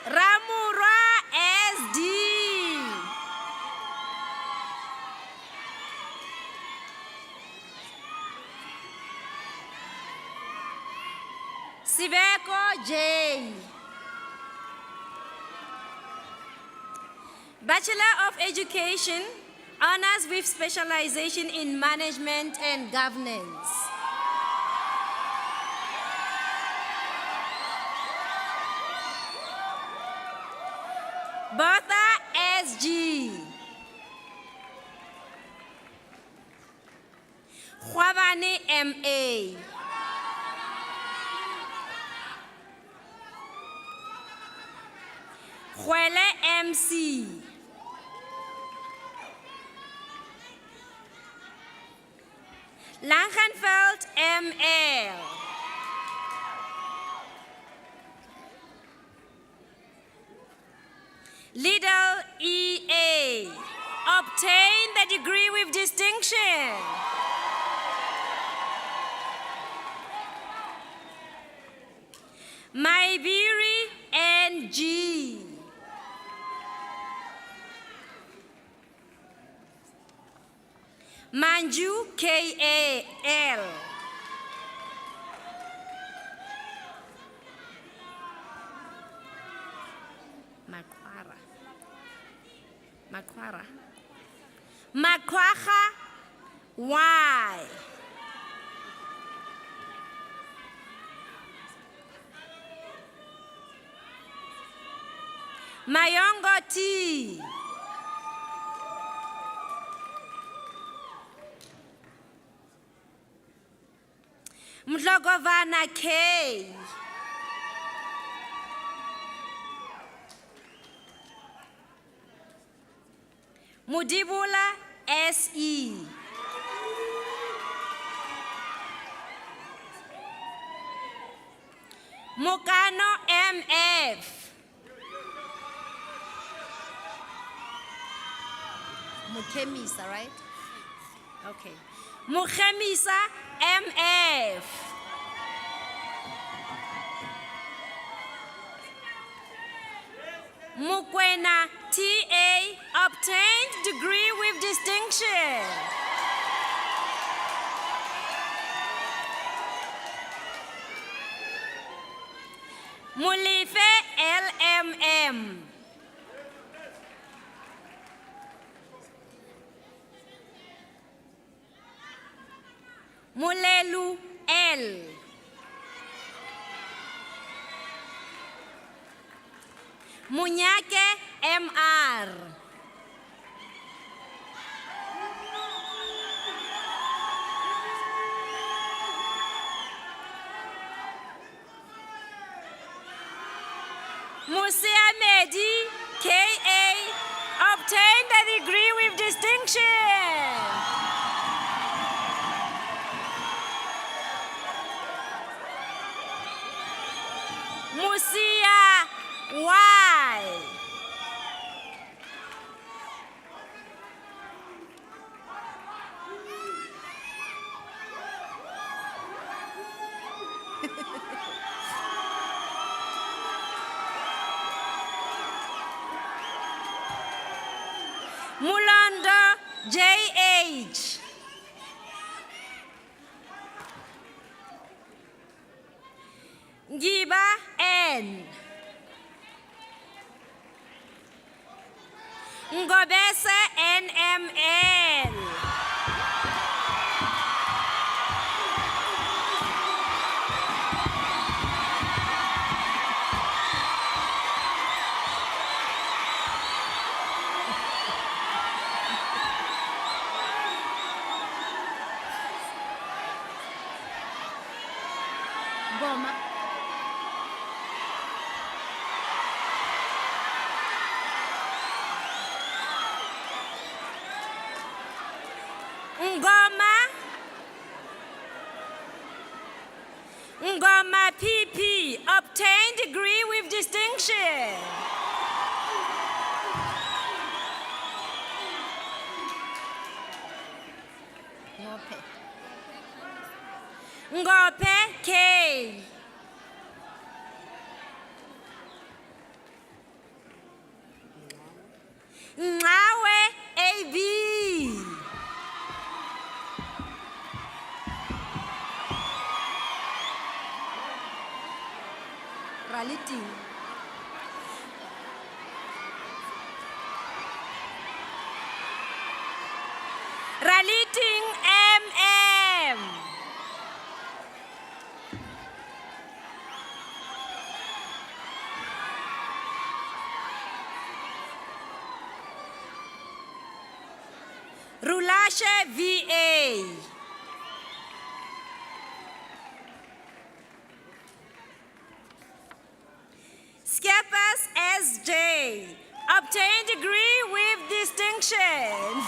Ramurwa SD. Sibeko J. Bachelor of Education, honors with specialization in management and governance. Bertha SG. Juavani MA. Huele MC. Langenfeld ML. Liddell EA. Obtain the degree with distinction. Maibiri NG. Manju KAL. Makwara Y. Mayongo T. Mdlogovana K. Mudibula SE. Mukano MF. Mukemisa, right? Okay. Mukemisa MF. Mukwena TA, obtained degree with distinction. Mulife LMM. Mulelu L. Munyake MR. Musia Medi KA, obtained a degree with distinction. Musia Y. Mulanda JH. Giba N. Ngobese NML. Boma. Ngoma PP, obtained degree with distinction. Rulashe VA. Skepas SJ. Obtained degree with distinction.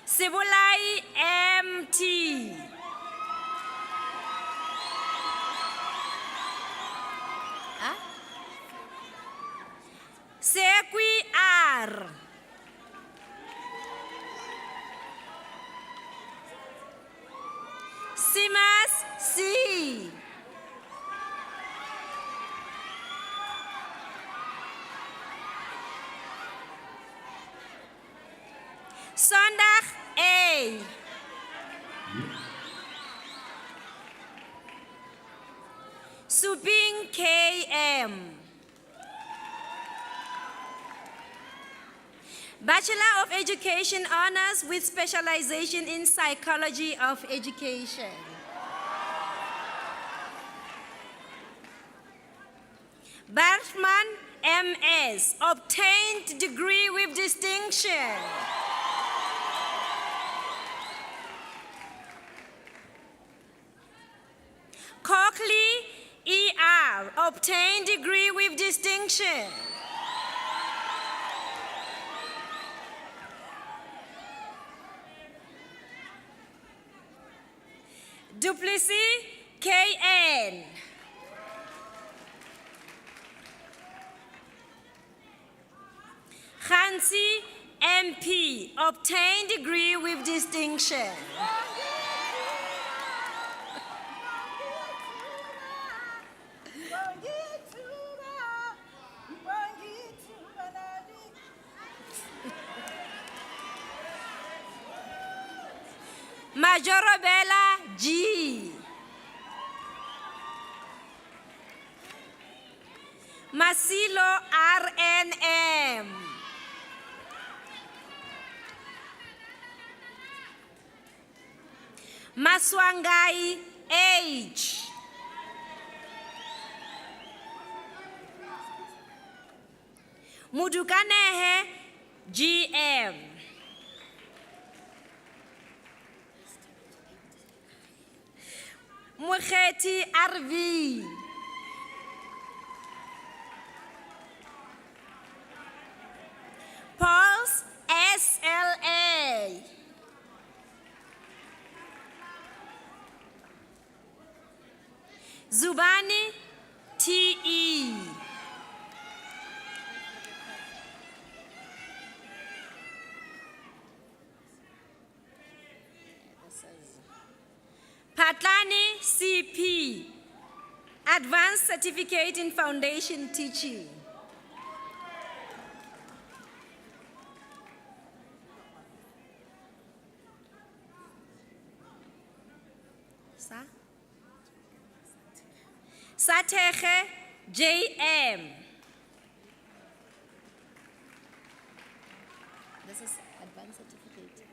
Sibulai MT. Huh? Sekwi R. Simas C. Sondag A. Subing KM. Bachelor of Education honors with specialization in psychology of education. Bergman MS, obtained degree with distinction. Coakley ER, obtained degree with distinction. Duplessis KN. Hansi MP, obtained degree with distinction. Majorobella G. Masilo RNM. Maswangai H. Mudukanehe GM. Mukheti RV. Pauls SLA. Zubani TE. Patlani CP, Advanced Certificate in Foundation Teaching. Sateche JM. This is advanced certificate.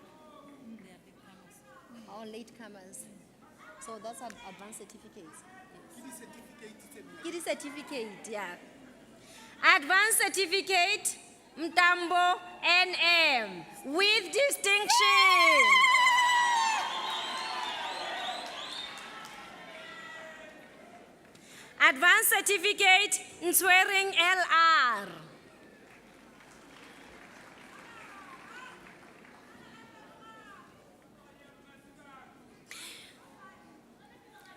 Oh, latecomers. So that's an advanced certificate. It is certificate, yeah. Advanced certificate, Mtambo NM, with distinction. Advanced certificate, Nswearing LR.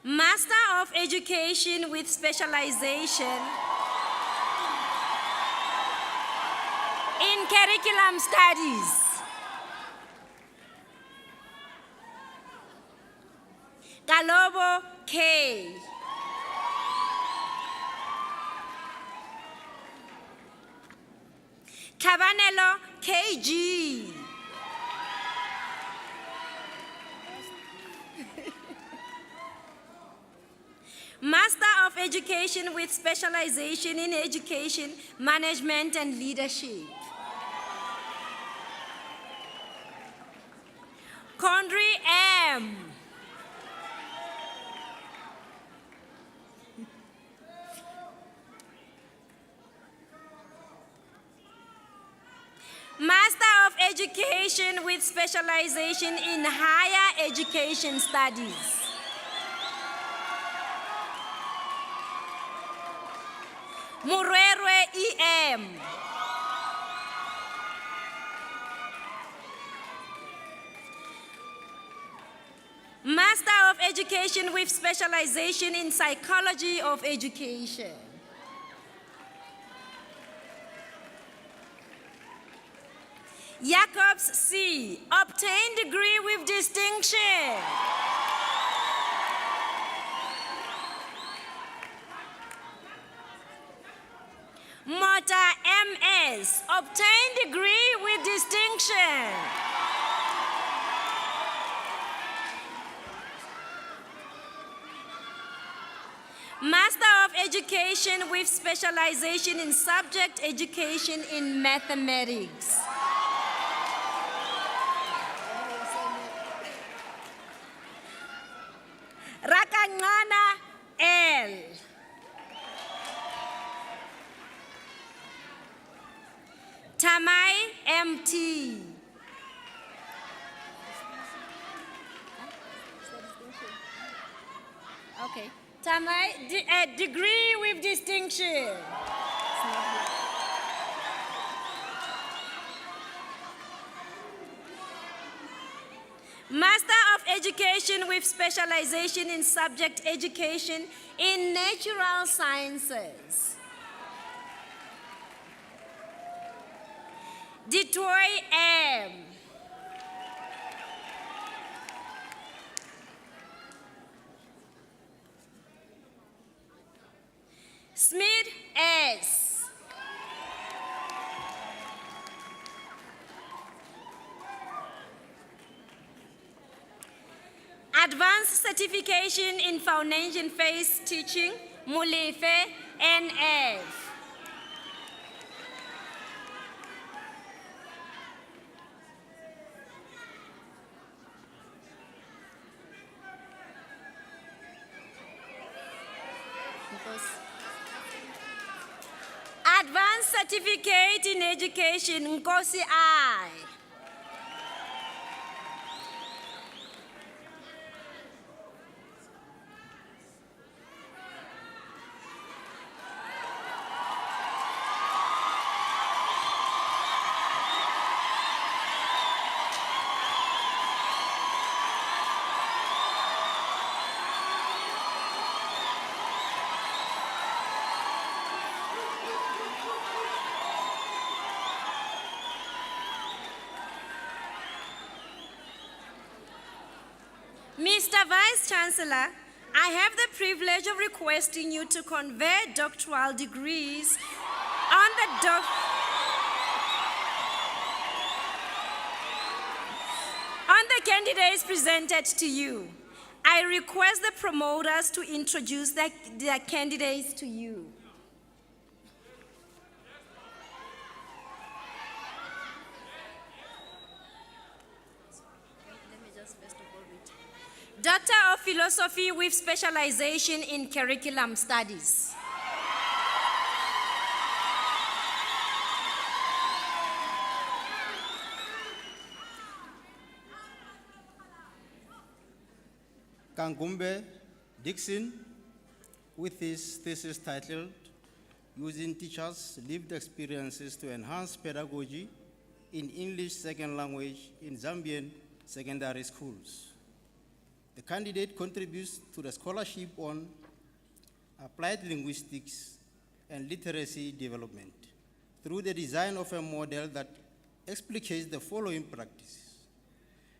Master of Education with specialization in curriculum studies. Galobo K. Cabanello KG. Master of Education with specialization in education, management, and leadership. Condry M. education with specialization in higher education studies. Murerwe EM. Master of Education with specialization in Psychology of Education. Jacobs C. Obtained degree with distinction. Mota MS. Obtained degree with distinction. Master of Education with specialization in subject education in mathematics. Rakangana L. Tamai MT. Okay. Tamai, degree with distinction. Master of Education with specialization in subject education in natural sciences. Detroit M. Smith S. Advanced Certification in Foundation Phase Teaching, Mulefe NF. Advanced Certificate in Education, Nkosi I. Mr. Vice Chancellor, I have the privilege of requesting you to convey doctoral degrees on the candidates presented to you. I request the promoters to introduce their candidates to you. Doctor of Philosophy with specialization in curriculum studies. Kangumbe Dixon, with his thesis titled Using Teachers' Lived Experiences to Enhance Pedagogy in English Second Language in Zambian Secondary Schools. The candidate contributes to the scholarship on applied linguistics and literacy development through the design of a model that explicates the following practices: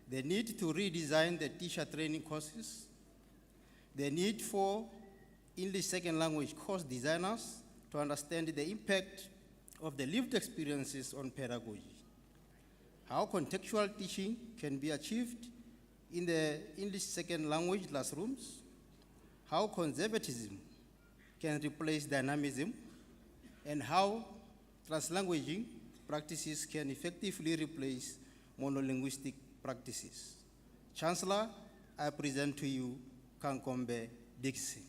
the need to redesign the teacher training courses, the need for English second language course designers to understand the impact of the lived experiences on pedagogy, how contextual teaching can be achieved in the English second language classrooms, how conservatism can replace dynamism, and how translanguaging practices can effectively replace monolinguistic practices. Chancellor, I present to you Kankombe Dixon.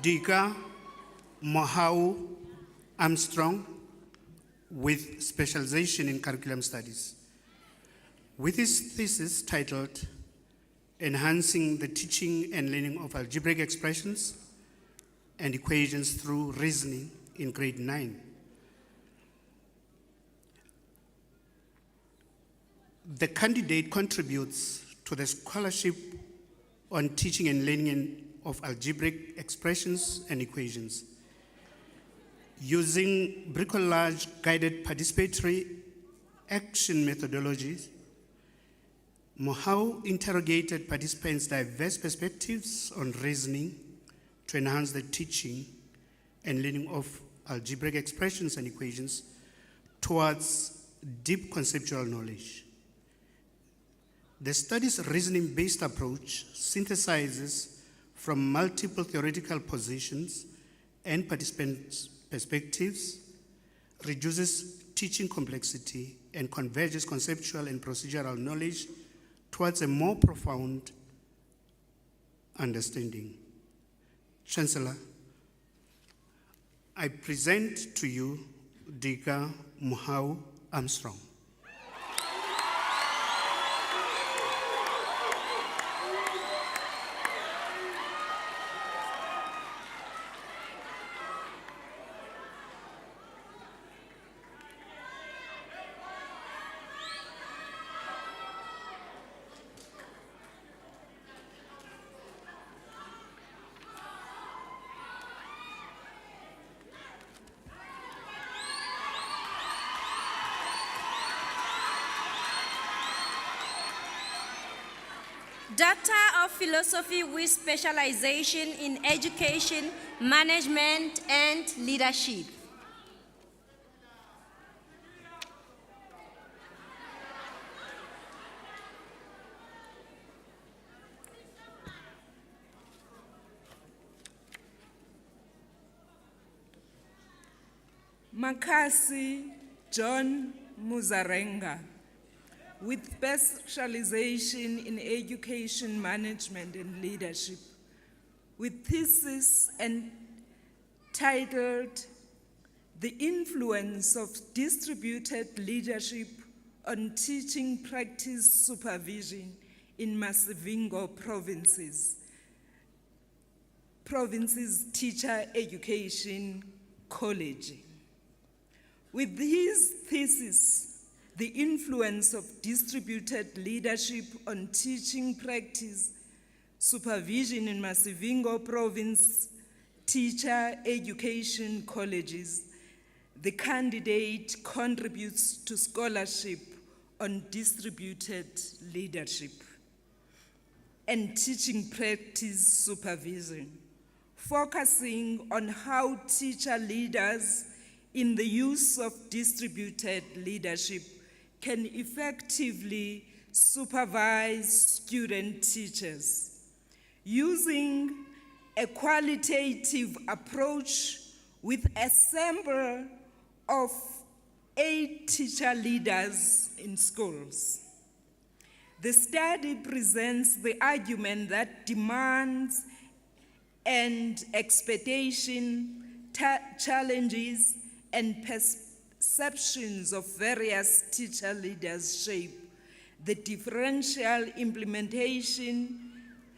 Dika Mohau Armstrong with specialization in curriculum studies. With his thesis titled Enhancing the Teaching and Learning of Algebraic Expressions and Equations Through Reasoning in grade 9. The candidate contributes to the scholarship on teaching and learning of algebraic expressions and equations. Using bricolage guided participatory action methodologies, Mohau interrogated participants' diverse perspectives on reasoning to enhance the teaching and learning of algebraic expressions and equations towards deep conceptual knowledge. The study's reasoning-based approach synthesizes from multiple theoretical positions and participants' perspectives, reduces teaching complexity, and converges conceptual and procedural knowledge towards a more profound understanding. Chancellor, I present to you Dika Mohau Armstrong. Doctor of Philosophy with specialization in education, management, and leadership. Makasi John Muzarenga, with specialization in education management and leadership, with thesis entitled The Influence of Distributed Leadership on Teaching Practice Supervision in Masivingo Province's Teacher Education College. With his thesis, The Influence of Distributed Leadership on Teaching Practice Supervision in Masivingo Province Teacher Education Colleges, the candidate contributes to scholarship on distributed leadership and teaching practice supervision, focusing on how teacher leaders in the use of distributed leadership can effectively supervise student teachers. Using a qualitative approach with a sample of 8 teacher leaders in schools. The study presents the argument that demands and expectation, challenges, and perceptions of various teacher leaders shape the differential implementation,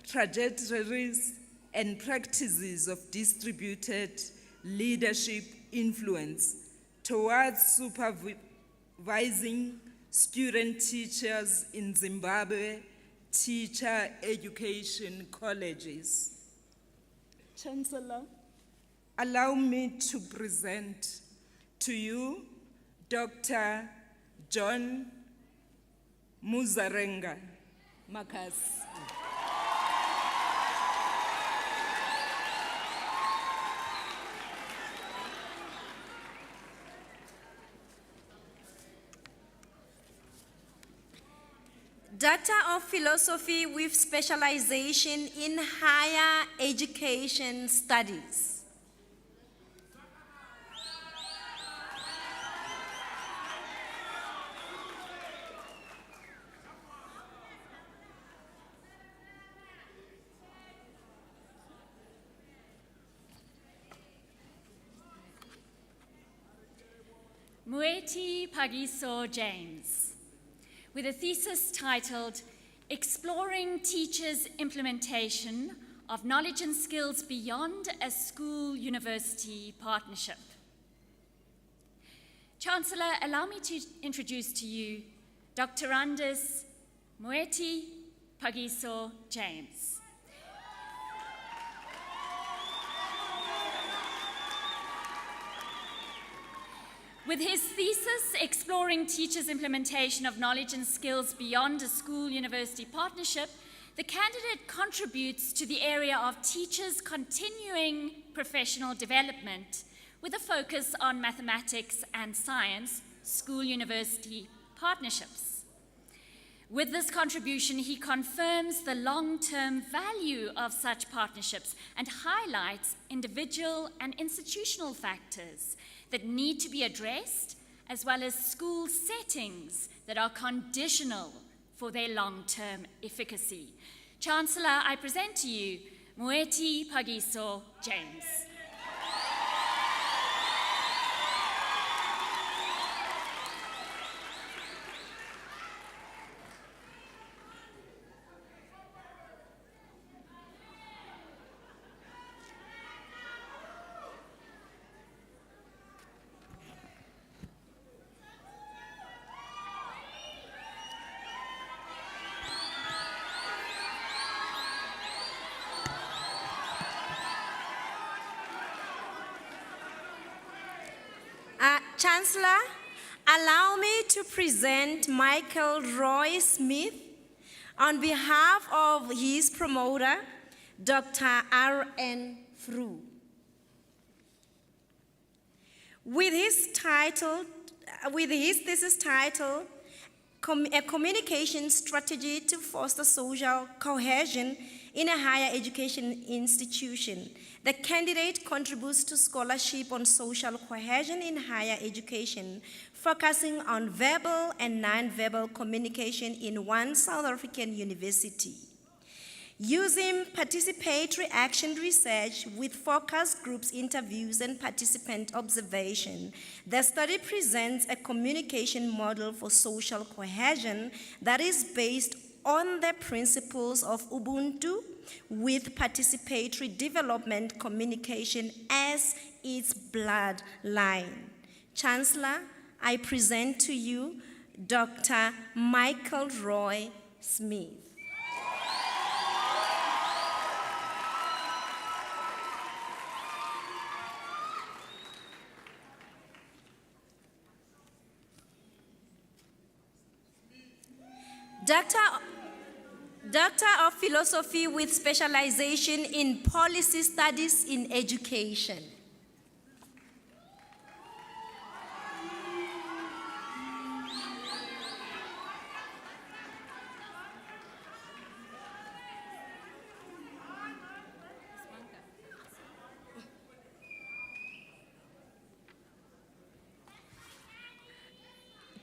trajectories, and practices of distributed leadership influence towards supervising student teachers in Zimbabwe teacher education colleges. Chancellor, allow me to present to you Dr. John Muzarenga. Makas. Doctor of Philosophy with specialization in higher education studies. Moeti Pagiso James, with a thesis titled Exploring Teachers' Implementation of Knowledge and Skills Beyond a School-University Partnership. Chancellor, allow me to introduce to you Doctorandus Moeti Pagiso James. With his thesis, Exploring Teachers' Implementation of Knowledge and Skills Beyond a School-University Partnership, the candidate contributes to the area of teachers' continuing professional development with a focus on mathematics and science, school-university partnerships. With this contribution, he confirms the long-term value of such partnerships and highlights individual and institutional factors that need to be addressed, as well as school settings that are conditional for their long-term efficacy. Chancellor, I present to you Moeti Pagiso James. Chancellor, allow me to present Michael Roy Smith on behalf of his promoter, Dr. R.N. Fru. With his thesis title, A Communication Strategy to Foster Social Cohesion in a Higher Education Institution, the candidate contributes to scholarship on social cohesion in higher education, focusing on verbal and non-verbal communication in one South African university. Using participatory action research with focus groups, interviews, and participant observation, the study presents a communication model for social cohesion that is based on the principles of Ubuntu, with participatory development communication as its bloodline. Chancellor, I present to you Dr. Michael Roy Smith. Doctor of Philosophy with specialization in policy studies in education.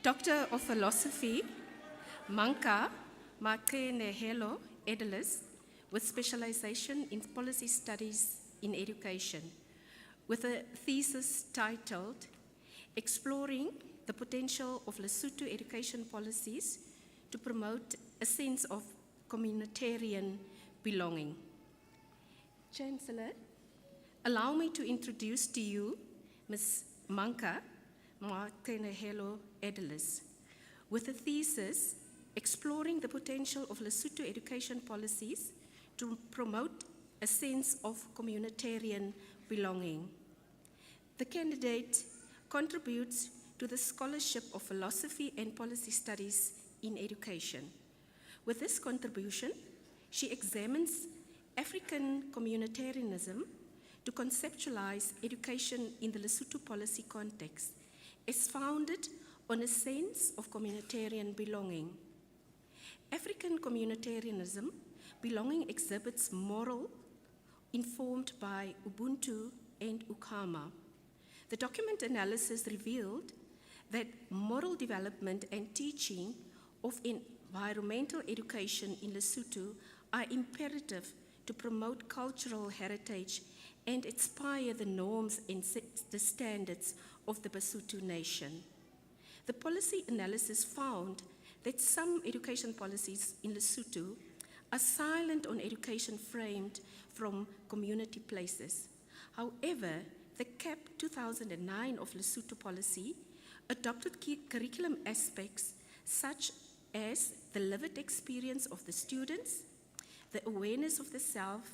Doctor of Philosophy, Manka Makenehelo Edelis, with specialization in policy studies in education, with a thesis titled Exploring the Potential of Lesotho Education Policies to Promote a Sense of Communitarian Belonging. Chancellor, allow me to introduce to you Ms. Manka Makenehelo Edelis, with a thesis Exploring the Potential of Lesotho Education Policies to Promote a Sense of Communitarian Belonging. The candidate contributes to the scholarship of philosophy and policy studies in education. With this contribution, she examines African communitarianism to conceptualize education in the Lesotho policy context as founded on a sense of communitarian belonging. African communitarianism belonging exhibits moral informed by Ubuntu and Ukama. The document analysis revealed that moral development and teaching of environmental education in Lesotho are imperative to promote cultural heritage and inspire the norms and the standards of the Basotho nation. The policy analysis found that some education policies in Lesotho are silent on education framed from community places. However, the CAP 2009 of Lesotho policy adopted curriculum aspects such as the lived experience of the students, the awareness of the self,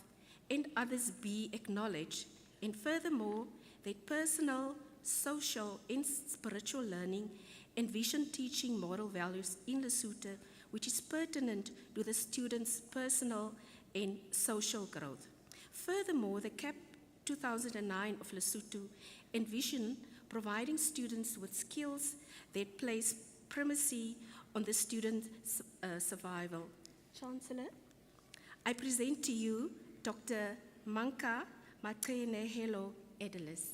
and others be acknowledged, and furthermore, that personal, social, and spiritual learning and vision teaching moral values in Lesotho, which is pertinent to the students' personal and social growth. Furthermore, the CAP 2009 of Lesotho envisioned providing students with skills that place primacy on the student's survival. Chancellor, I present to you Dr. Manka Maqenehelo Edelis.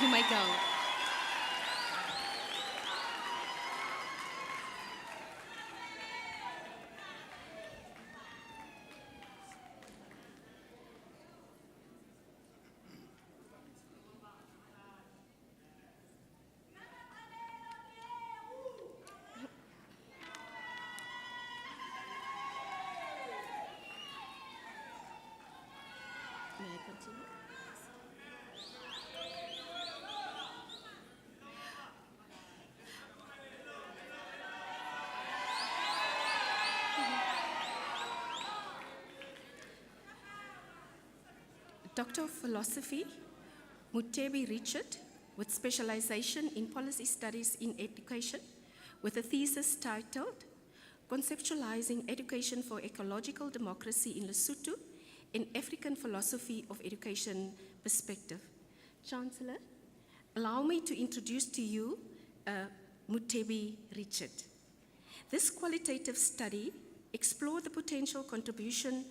You may go. May I continue? Doctor of Philosophy, Mutebi Richard, with specialization in policy studies in education, with a thesis titled Conceptualizing Education for Ecological Democracy in Lesotho, an African Philosophy of Education Perspective. Chancellor, allow me to introduce to you Mutebi Richard. This qualitative study explored the potential contribution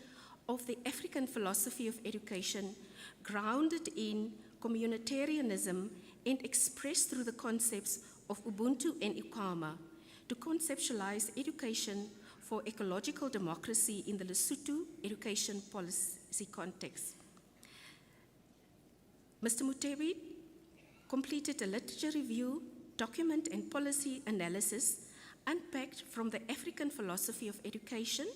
of the African philosophy of education grounded in communitarianism and expressed through the concepts of Ubuntu and Ukama to conceptualize education for ecological democracy in the Lesotho education policy context. Mr. Mutebi completed a literature review, document and policy analysis unpacked from the African philosophy of education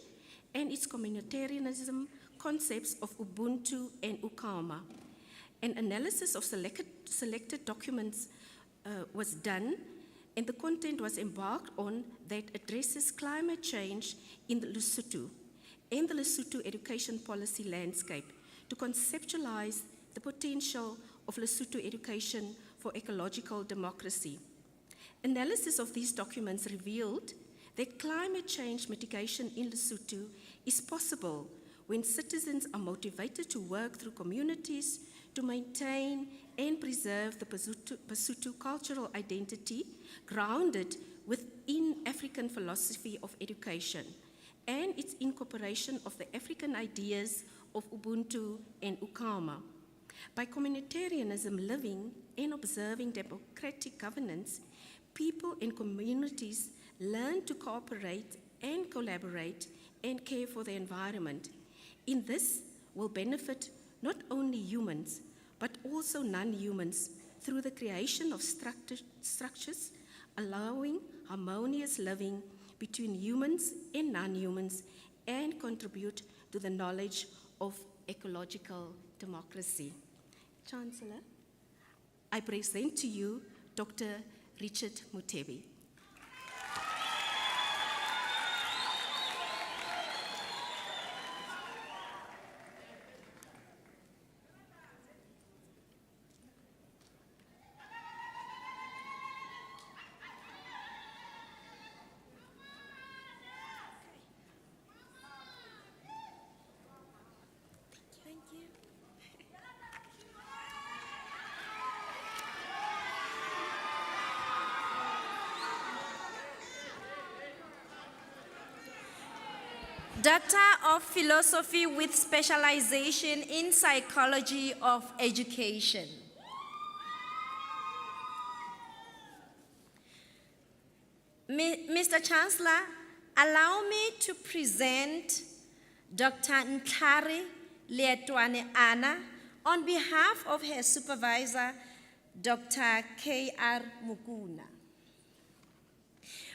and its communitarianism concepts of Ubuntu and Ukama. An analysis of selected documents was done, and the content was embarked on that addresses climate change in the Lesotho and the Lesotho education policy landscape to conceptualize the potential of Lesotho education for ecological democracy. Analysis of these documents revealed that climate change mitigation in Lesotho is possible when citizens are motivated to work through communities to maintain and preserve the Basotho cultural identity grounded within African philosophy of education and its incorporation of the African ideas of Ubuntu and Ukama. By communitarianism living and observing democratic governance, people and communities learn to cooperate and collaborate and care for the environment. In this will benefit not only humans, but also non-humans through the creation of structures allowing harmonious living between humans and non-humans and contribute to the knowledge of ecological democracy. Chancellor, I present to you Dr. Richard Mutebi. Thank you. Doctor of Philosophy with specialization in Psychology of Education. Mr. Chancellor, allow me to present Dr. Ntlhari Leetwane Anna on behalf of her supervisor, Dr. K.R. Mukuna.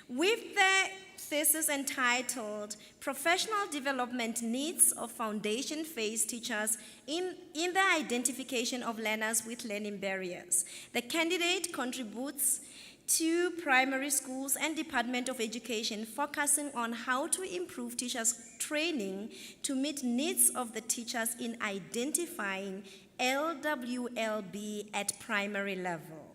With the thesis entitled Professional Development Needs of Foundation Phase Teachers in the Identification of Learners with Learning Barriers, the candidate contributes to primary schools and Department of Education, focusing on how to improve teachers' training to meet needs of the teachers in identifying LWLB at primary level.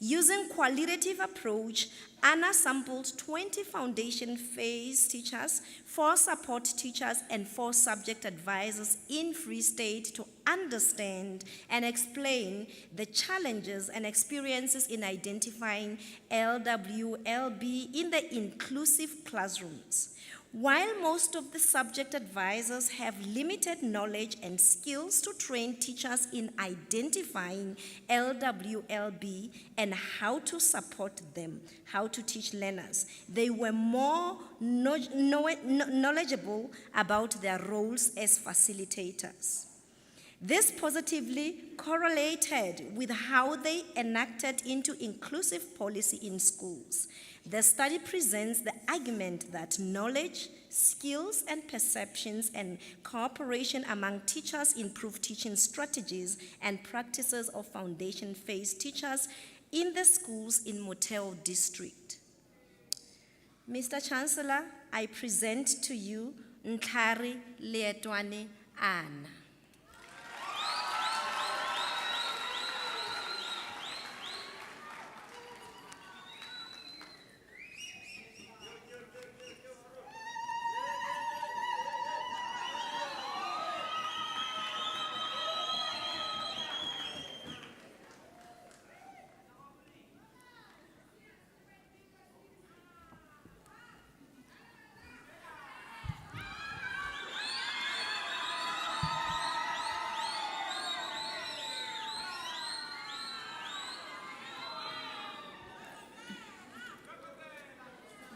Using qualitative approach, Anna sampled 20 foundation phase teachers, 4 support teachers, and 4 subject advisors in Free State to understand and explain the challenges and experiences in identifying LWLB in the inclusive classrooms. While most of the subject advisors have limited knowledge and skills to train teachers in identifying LWLB and how to support them, how to teach learners, they were more knowledgeable about their roles as facilitators. This positively correlated with how they enacted into inclusive policy in schools. The study presents the argument that knowledge, skills, and perceptions and cooperation among teachers improve teaching strategies and practices of foundation phase teachers in the schools in Motheo District. Mr. Chancellor, I present to you Ntlhari Leetwane Anna.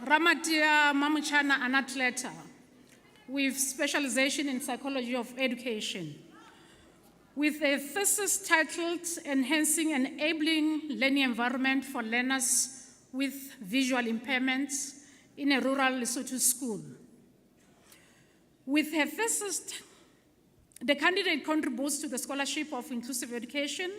Ramatia Mamuchana, an athlete with specialization in psychology of education, with a thesis titled Enhancing and Enabling Learning Environment for Learners with Visual Impairments in a Rural Lesotho School. With her thesis, the candidate contributes to the scholarship of inclusive education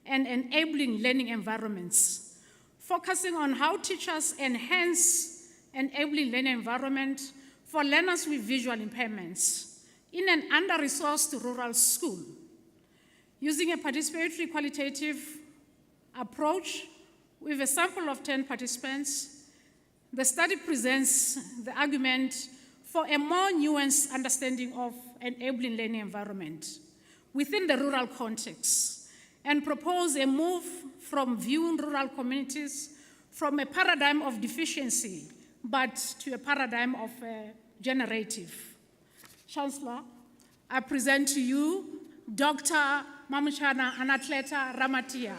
and enabling learning environments, focusing on how teachers enhance enabling learning environment for learners with visual impairments in an under-resourced rural school. Using a participatory qualitative approach with a sample of 10 participants, the study presents the argument for a more nuanced understanding of enabling learning environment within the rural context and propose a move from viewing rural communities from a paradigm of deficiency but to a paradigm of generative. Chancellor, I present to you Dr. Mamuchana Anatleta Ramatia.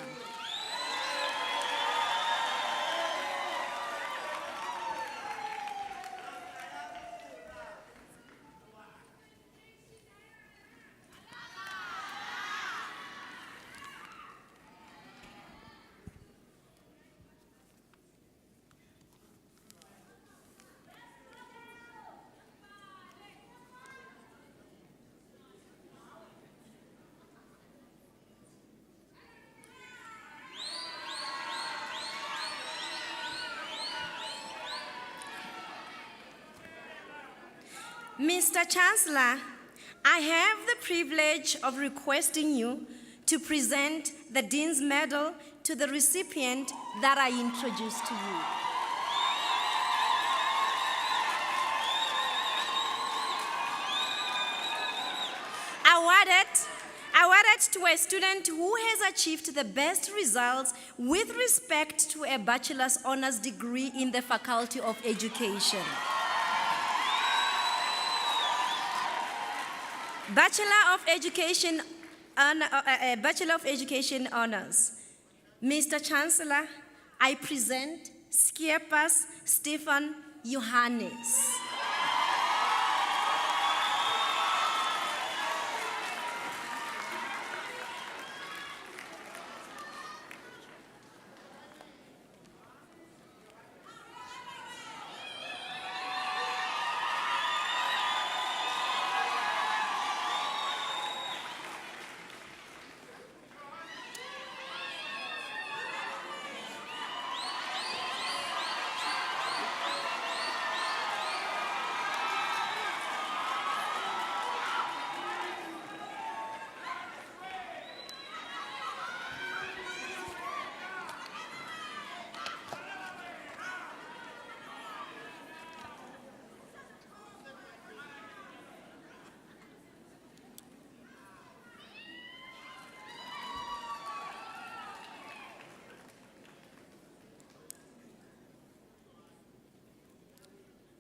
Mr. Chancellor, I have the privilege of requesting you to present the Dean's Medal to the recipient that I introduced to you. Awarded to a student who has achieved the best results with respect to a bachelor's honors degree in the Faculty of Education. Bachelor of Education honors. Mr. Chancellor, I present Skiepas Stefan Johannes.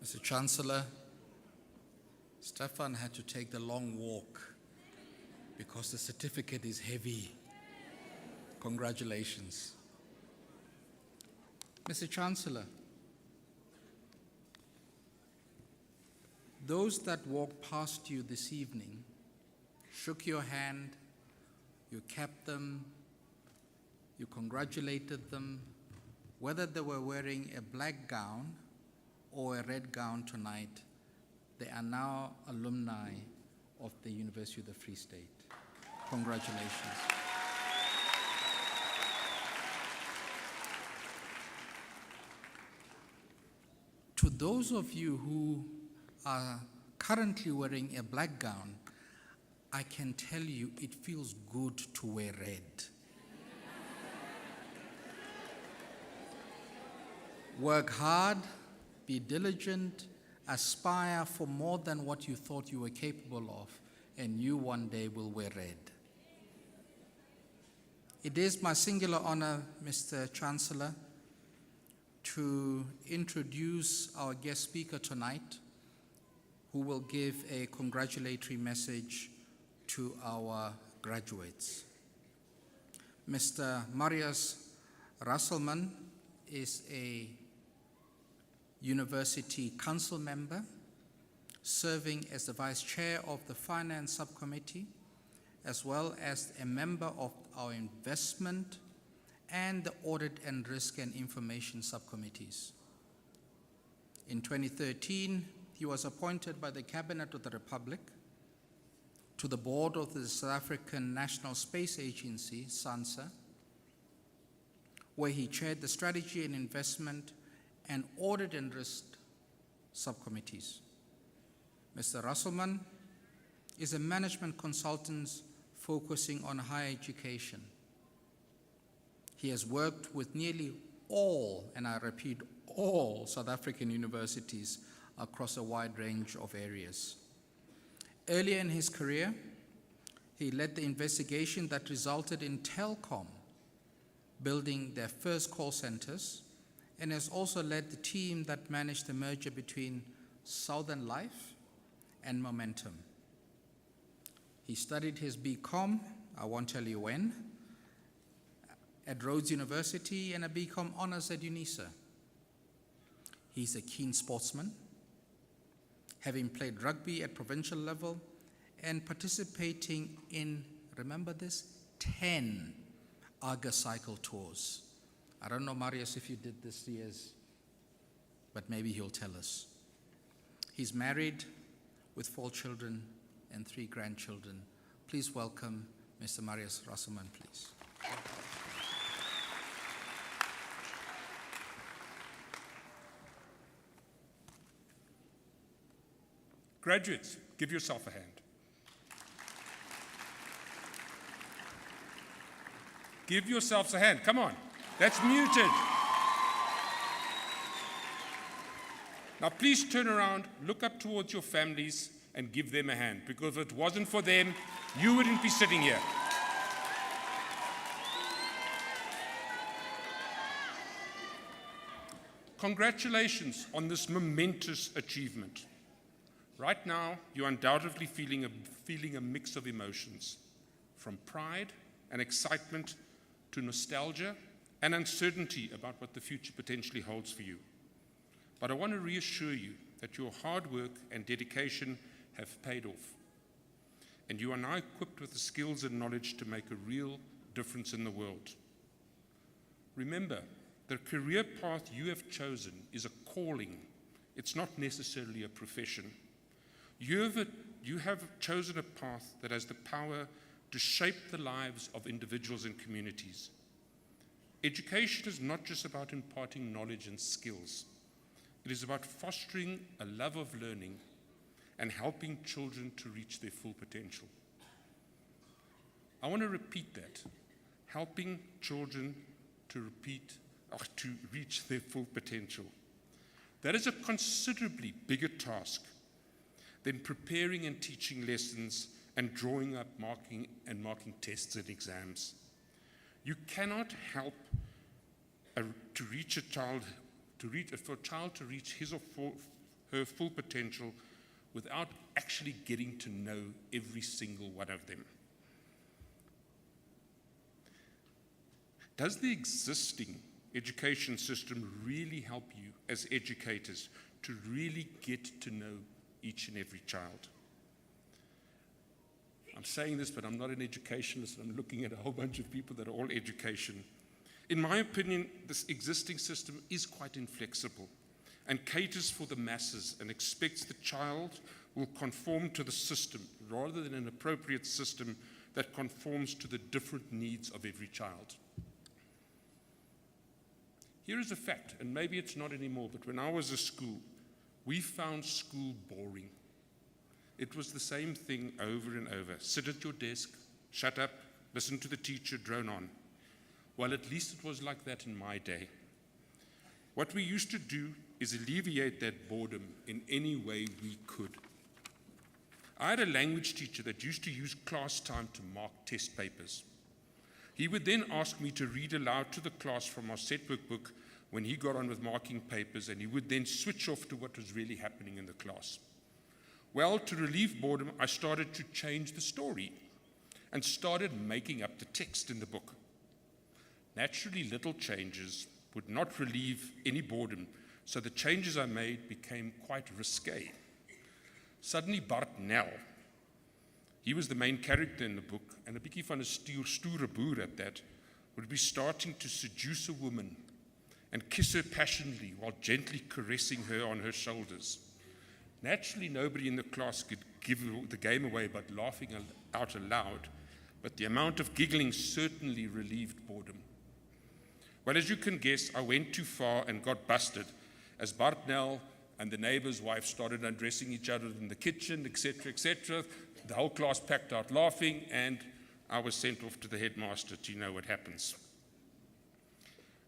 Mr. Chancellor, Stefan had to take the long walk because the certificate is heavy. Congratulations. Mr. Chancellor, those that walked past you this evening shook your hand, you kept them, you congratulated them, whether they were wearing a black gown or a red gown tonight, they are now alumni of the University of the Free State. Congratulations. To those of you who are currently wearing a black gown, I can tell you it feels good to wear red. Work hard, be diligent, aspire for more than what you thought you were capable of, and you one day will wear red. It is my singular honor, Mr. Chancellor, to introduce our guest speaker tonight, who will give a congratulatory message to our graduates. Mr. Marius Rasselman is a University Council member, serving as the Vice Chair of the Finance Subcommittee, as well as a member of our Investment and the Audit and Risk and Information Subcommittees. In 2013, he was appointed by the Cabinet of the Republic to the board of the South African National Space Agency, SANSA, where he chaired the Strategy and Investment and Audit and Risk subcommittees. Mr. Rasselman is a management consultant focusing on higher education. He has worked with nearly all, and I repeat, all South African universities across a wide range of areas. Earlier in his career, he led the investigation that resulted in Telkom building their first call centers, and has also led the team that managed the merger between Southern Life and Momentum. He studied his BCom, I won't tell you when, at Rhodes University, and a BCom honors at UNISA. He's a keen sportsman, having played rugby at provincial level and participating in, remember this, 10 Arga cycle tours. I don't know, Marius, if you did this years, but maybe he'll tell us. He's married with 4 children and 3 grandchildren. Please welcome Mr. Marius Rasselman, please. Graduates, give yourself a hand. Give yourselves a hand, come on. That's muted. Now please turn around, look up towards your families and give them a hand, because if it wasn't for them, you wouldn't be sitting here. Congratulations on this momentous achievement. Right now, you're undoubtedly feeling a mix of emotions, from pride and excitement to nostalgia and uncertainty about what the future potentially holds for you. But I want to reassure you that your hard work and dedication have paid off, and you are now equipped with the skills and knowledge to make a real difference in the world. Remember, the career path you have chosen is a calling. It's not necessarily a profession. You have chosen a path that has the power to shape the lives of individuals and communities. Education is not just about imparting knowledge and skills. It is about fostering a love of learning and helping children to reach their full potential. I want to repeat that. Helping children to reach their full potential. That is a considerably bigger task than preparing and teaching lessons and drawing up marking tests and exams. You cannot help for a child to reach his or her full potential without actually getting to know every single one of them. Does the existing education system really help you as educators to really get to know each and every child? I'm saying this, but I'm not an educationalist. I'm looking at a whole bunch of people that are all education. In my opinion, this existing system is quite inflexible and caters for the masses and expects the child will conform to the system rather than an appropriate system that conforms to the different needs of every child. Here is a fact, and maybe it's not anymore, but when I was at school, we found school boring. It was the same thing over and over. Sit at your desk, shut up, listen to the teacher, drone on. Well, at least it was like that in my day. What we used to do is alleviate that boredom in any way we could. I had a language teacher that used to use class time to mark test papers. He would then ask me to read aloud to the class from our set workbook when he got on with marking papers, and he would then switch off to what was really happening in the class. Well, to relieve boredom, I started to change the story and started making up the text in the book. Naturally, little changes would not relieve any boredom, so the changes I made became quite risque. Suddenly, Bart Nel, he was the main character in the book, and a bietjie van 'n stoere boer at that, would be starting to seduce a woman and kiss her passionately while gently caressing her on her shoulders. Naturally, nobody in the class could give the game away but laughing out aloud, but the amount of giggling certainly relieved boredom. Well, as you can guess, I went too far and got busted as Bart Nel and the neighbor's wife started undressing each other in the kitchen, etc., etc. The whole class packed out laughing, and I was sent off to the headmaster to know what happens.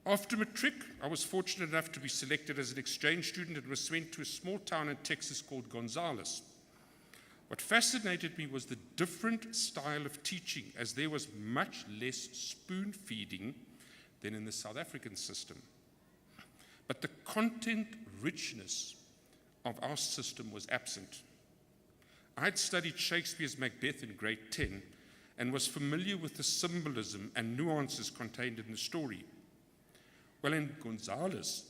After matric, I was fortunate enough to be selected as an exchange student and was sent to a small town in Texas called Gonzales. What fascinated me was the different style of teaching, as there was much less spoon feeding than in the South African system. But the content richness of our system was absent. I had studied Shakespeare's Macbeth in grade 10 and was familiar with the symbolism and nuances contained in the story. Well, in Gonzales,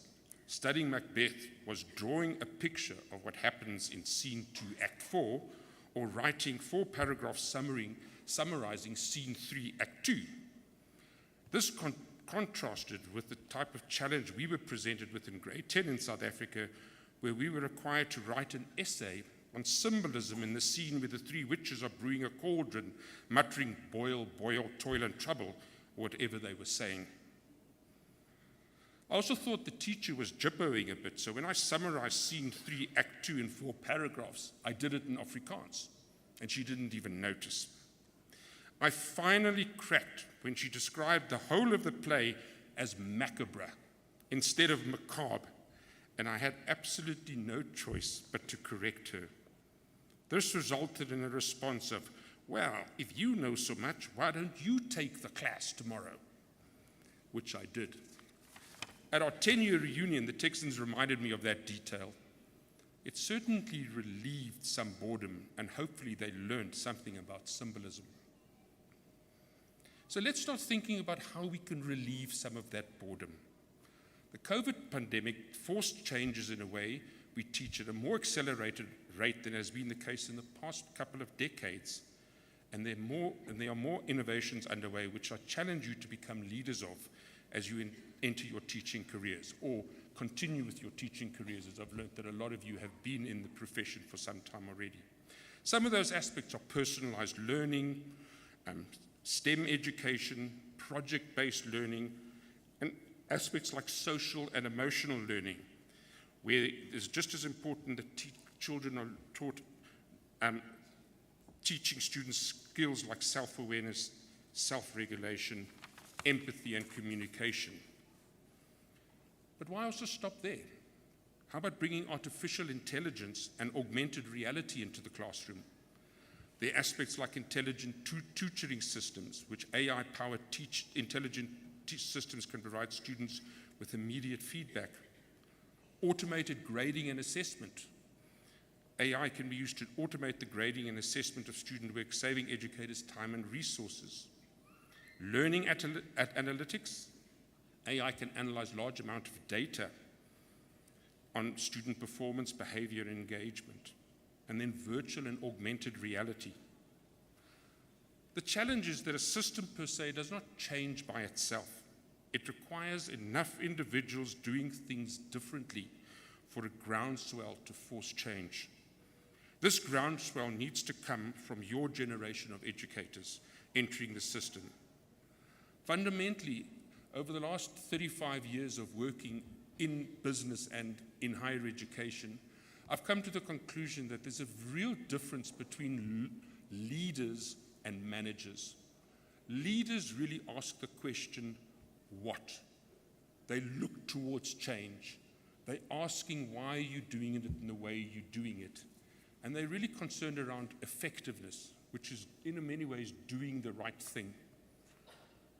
studying Macbeth was drawing a picture of what happens in scene 2, act 4, or writing 4 paragraphs summarizing scene 3, act 2. This contrasted with the type of challenge we were presented with in grade 10 in South Africa, where we were required to write an essay on symbolism in the scene where the 3 witches are brewing a cauldron, muttering, boil, boil, toil and trouble, or whatever they were saying. I also thought the teacher was gibboing a bit, so when I summarized scene 3, act 2 in 4 paragraphs, I did it in Afrikaans, and she didn't even notice. I finally cracked when she described the whole of the play as macabre instead of macabre, and I had absolutely no choice but to correct her. This resulted in a response of, well, if you know so much, why don't you take the class tomorrow? Which I did. At our 10-year reunion, the Texans reminded me of that detail. It certainly relieved some boredom, and hopefully they learned something about symbolism. So let's start thinking about how we can relieve some of that boredom. The COVID pandemic forced changes in a way we teach at a more accelerated rate than has been the case in the past couple of decades. And there are more innovations underway which I challenge you to become leaders of as you enter your teaching careers, or continue with your teaching careers, as I've learned that a lot of you have been in the profession for some time already. Some of those aspects are personalized learning, STEM education, project-based learning, and aspects like social and emotional learning, where it's just as important that children are taught teaching students skills like self-awareness, self-regulation, empathy, and communication. But why also stop there? How about bringing artificial intelligence and augmented reality into the classroom? There are aspects like intelligent tutoring systems, which AI-powered intelligent systems can provide students with immediate feedback. Automated grading and assessment, AI can be used to automate the grading and assessment of student work, saving educators time and resources. Learning analytics, AI can analyze large amounts of data on student performance, behavior, and engagement. And then virtual and augmented reality. The challenge is that a system per se does not change by itself. It requires enough individuals doing things differently for a groundswell to force change. This groundswell needs to come from your generation of educators entering the system. Fundamentally, over the last 35 years of working in business and in higher education, I've come to the conclusion that there's a real difference between leaders and managers. Leaders really ask the question, what? They look towards change. They're asking, why are you doing it in the way you're doing it? And they're really concerned around effectiveness, which is in many ways doing the right thing.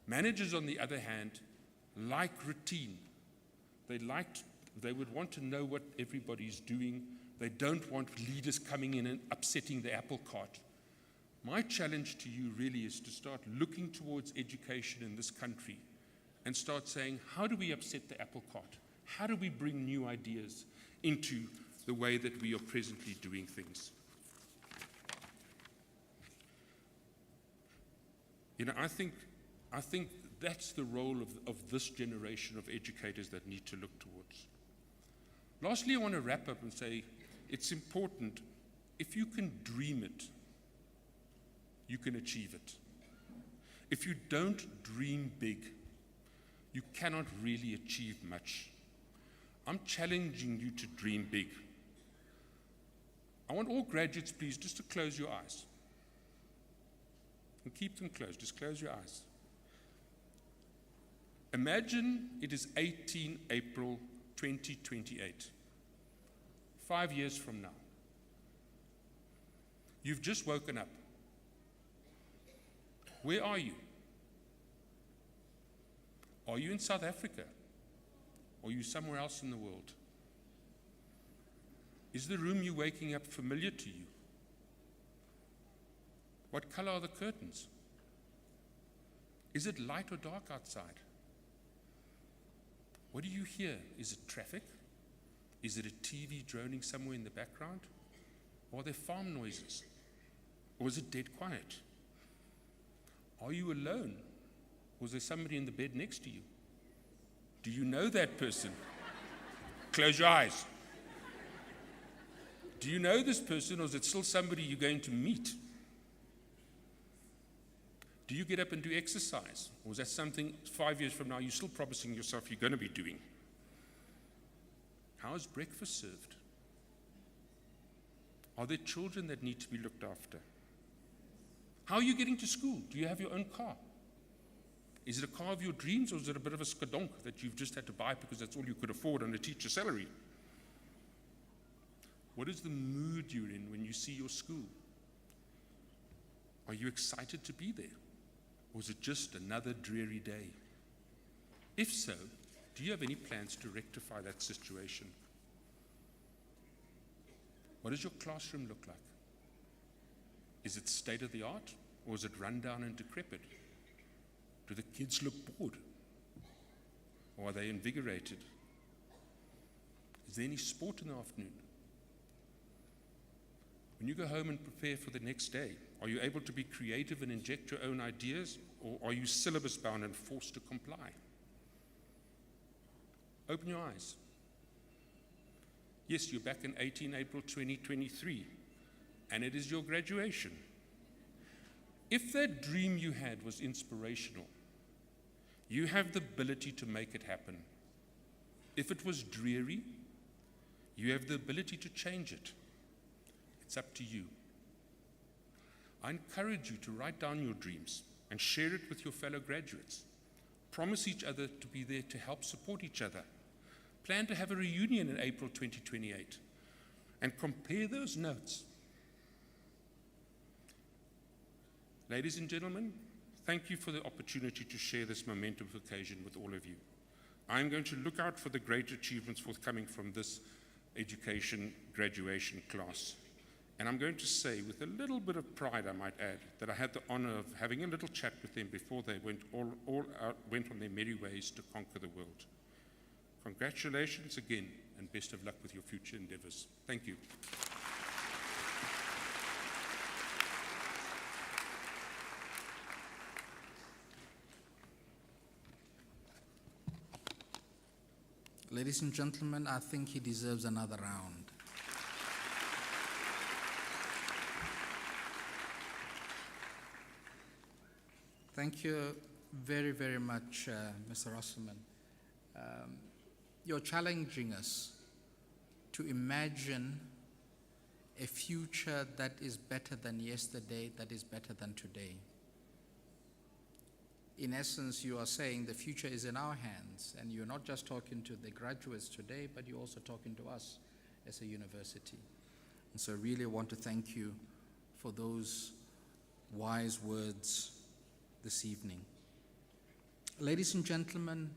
Managers, on the other hand, like routine. They would want to know what everybody's doing. They don't want leaders coming in and upsetting the apple cart. My challenge to you really is to start looking towards education in this country and start saying, how do we upset the apple cart? How do we bring new ideas into the way that we are presently doing things? You know, I think that's the role of this generation of educators that need to look towards. Lastly, I want to wrap up and say it's important, if you can dream it, you can achieve it. If you don't dream big, you cannot really achieve much. I'm challenging you to dream big. I want all graduates, please, just to close your eyes. And keep them closed, just close your eyes. Imagine it is 18 April 2028, 5 years from now. You've just woken up. Where are you? Are you in South Africa? Or are you somewhere else in the world? Is the room you're waking up familiar to you? What color are the curtains? Is it light or dark outside? What do you hear? Is it traffic? Is it a TV droning somewhere in the background? Or are there farm noises? Or is it dead quiet? Are you alone? Or is there somebody in the bed next to you? Do you know that person? Close your eyes. Do you know this person, or is it still somebody you're going to meet? Do you get up and do exercise? Or is that something 5 years from now you're still promising yourself you're going to be doing? How is breakfast served? Are there children that need to be looked after? How are you getting to school? Do you have your own car? Is it a car of your dreams, or is it a bit of a skadonk that you've just had to buy because that's all you could afford on a teacher's salary? What is the mood you're in when you see your school? Are you excited to be there? Or is it just another dreary day? If so, do you have any plans to rectify that situation? What does your classroom look like? Is it state of the art, or is it run down and decrepit? Do the kids look bored? Or are they invigorated? Is there any sport in the afternoon? When you go home and prepare for the next day, are you able to be creative and inject your own ideas, or are you syllabus bound and forced to comply? Open your eyes. Yes, you're back in 18 April 2023, and it is your graduation. If that dream you had was inspirational, you have the ability to make it happen. If it was dreary, you have the ability to change it. It's up to you. I encourage you to write down your dreams and share it with your fellow graduates. Promise each other to be there to help support each other. Plan to have a reunion in April 2028 and compare those notes. Ladies and gentlemen, thank you for the opportunity to share this momentous occasion with all of you. I'm going to look out for the great achievements forthcoming from this education graduation class. And I'm going to say, with a little bit of pride, I might add, that I had the honor of having a little chat with them before they went went on their merry ways to conquer the world. Congratulations again, and best of luck with your future endeavors. Thank you. Ladies and gentlemen, I think he deserves another round. Thank you very, very much, Mr. Rosselman. You're challenging us to imagine a future that is better than yesterday, that is better than today. In essence, you are saying the future is in our hands, and you're not just talking to the graduates today, but you're also talking to us as a university. And so I really want to thank you for those wise words this evening. Ladies and gentlemen,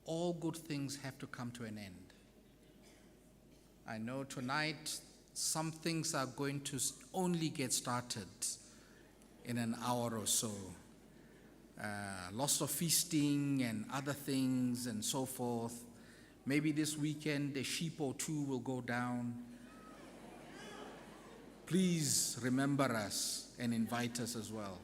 all good things have to come to an end. I know tonight some things are going to only get started in an hour or so. Lots of feasting and other things and so forth. Maybe this weekend a sheep or two will go down. Please remember us and invite us as well.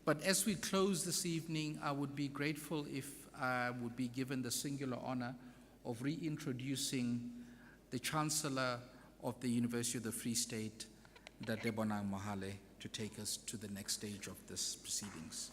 But as we close this evening, I would be grateful if I would be given the singular honor of reintroducing the Chancellor of the University of the Free State, Dadebonang Mohale, to take us to the next stage of this proceedings.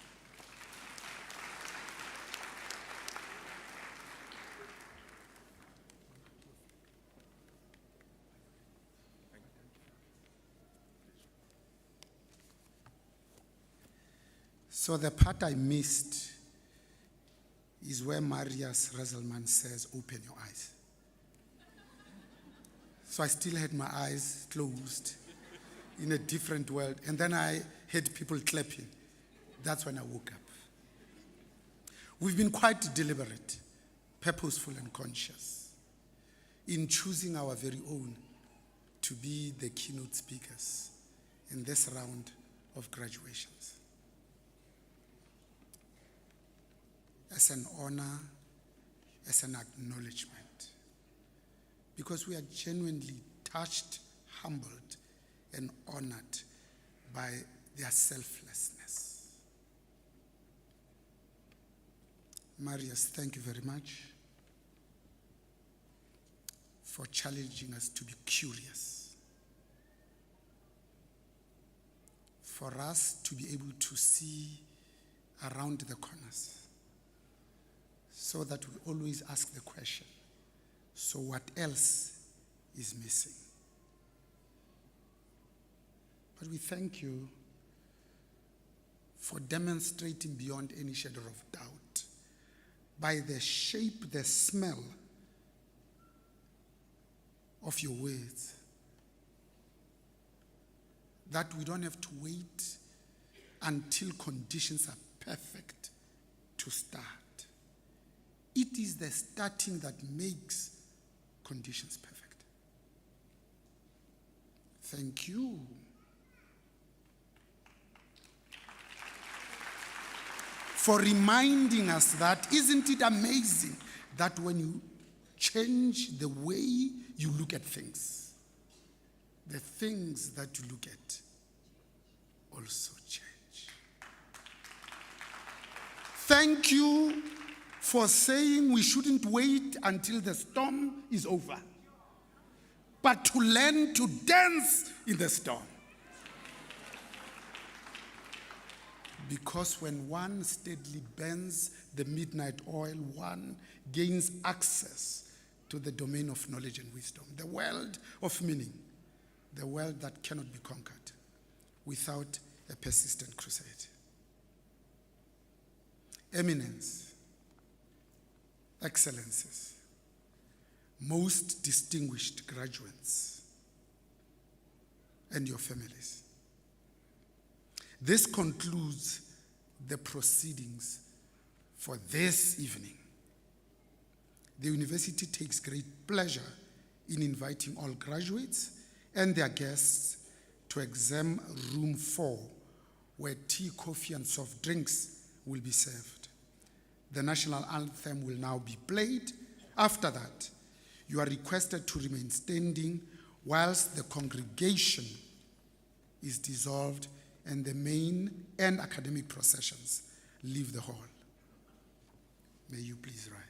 So the part I missed is where Marius Rosselman says, open your eyes. So I still had my eyes closed in a different world, and then I heard people clapping. That's when I woke up. We've been quite deliberate, purposeful, and conscious in choosing our very own to be the keynote speakers in this round of graduations. As an honor, as an acknowledgement, because we are genuinely touched, humbled, and honored by their selflessness. Marius, thank you very much for challenging us to be curious, for us to be able to see around the corners, so that we always ask the question, so what else is missing? But we thank you for demonstrating beyond any shadow of doubt, by the shape, the smell of your words, that we don't have to wait until conditions are perfect to start. It is the starting that makes conditions perfect. Thank you. For reminding us that, isn't it amazing that when you change the way you look at things, the things that you look at also change. Thank you for saying we shouldn't wait until the storm is over, but to learn to dance in the storm. Because when one steadily burns the midnight oil, one gains access to the domain of knowledge and wisdom, the world of meaning, the world that cannot be conquered without a persistent crusade. Eminence, excellences, most distinguished graduates, and your families. This concludes the proceedings for this evening. The university takes great pleasure in inviting all graduates and their guests to exam room 4, where tea, coffee, and soft drinks will be served. The national anthem will now be played. After that, you are requested to remain standing whilst the congregation is dissolved and the main and academic processions leave the hall. May you please rise.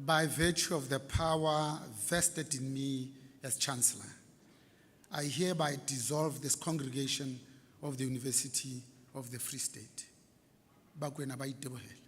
By virtue of the power vested in me as Chancellor, I hereby dissolve this congregation of the University of the Free State. Bakwena ba itebohela.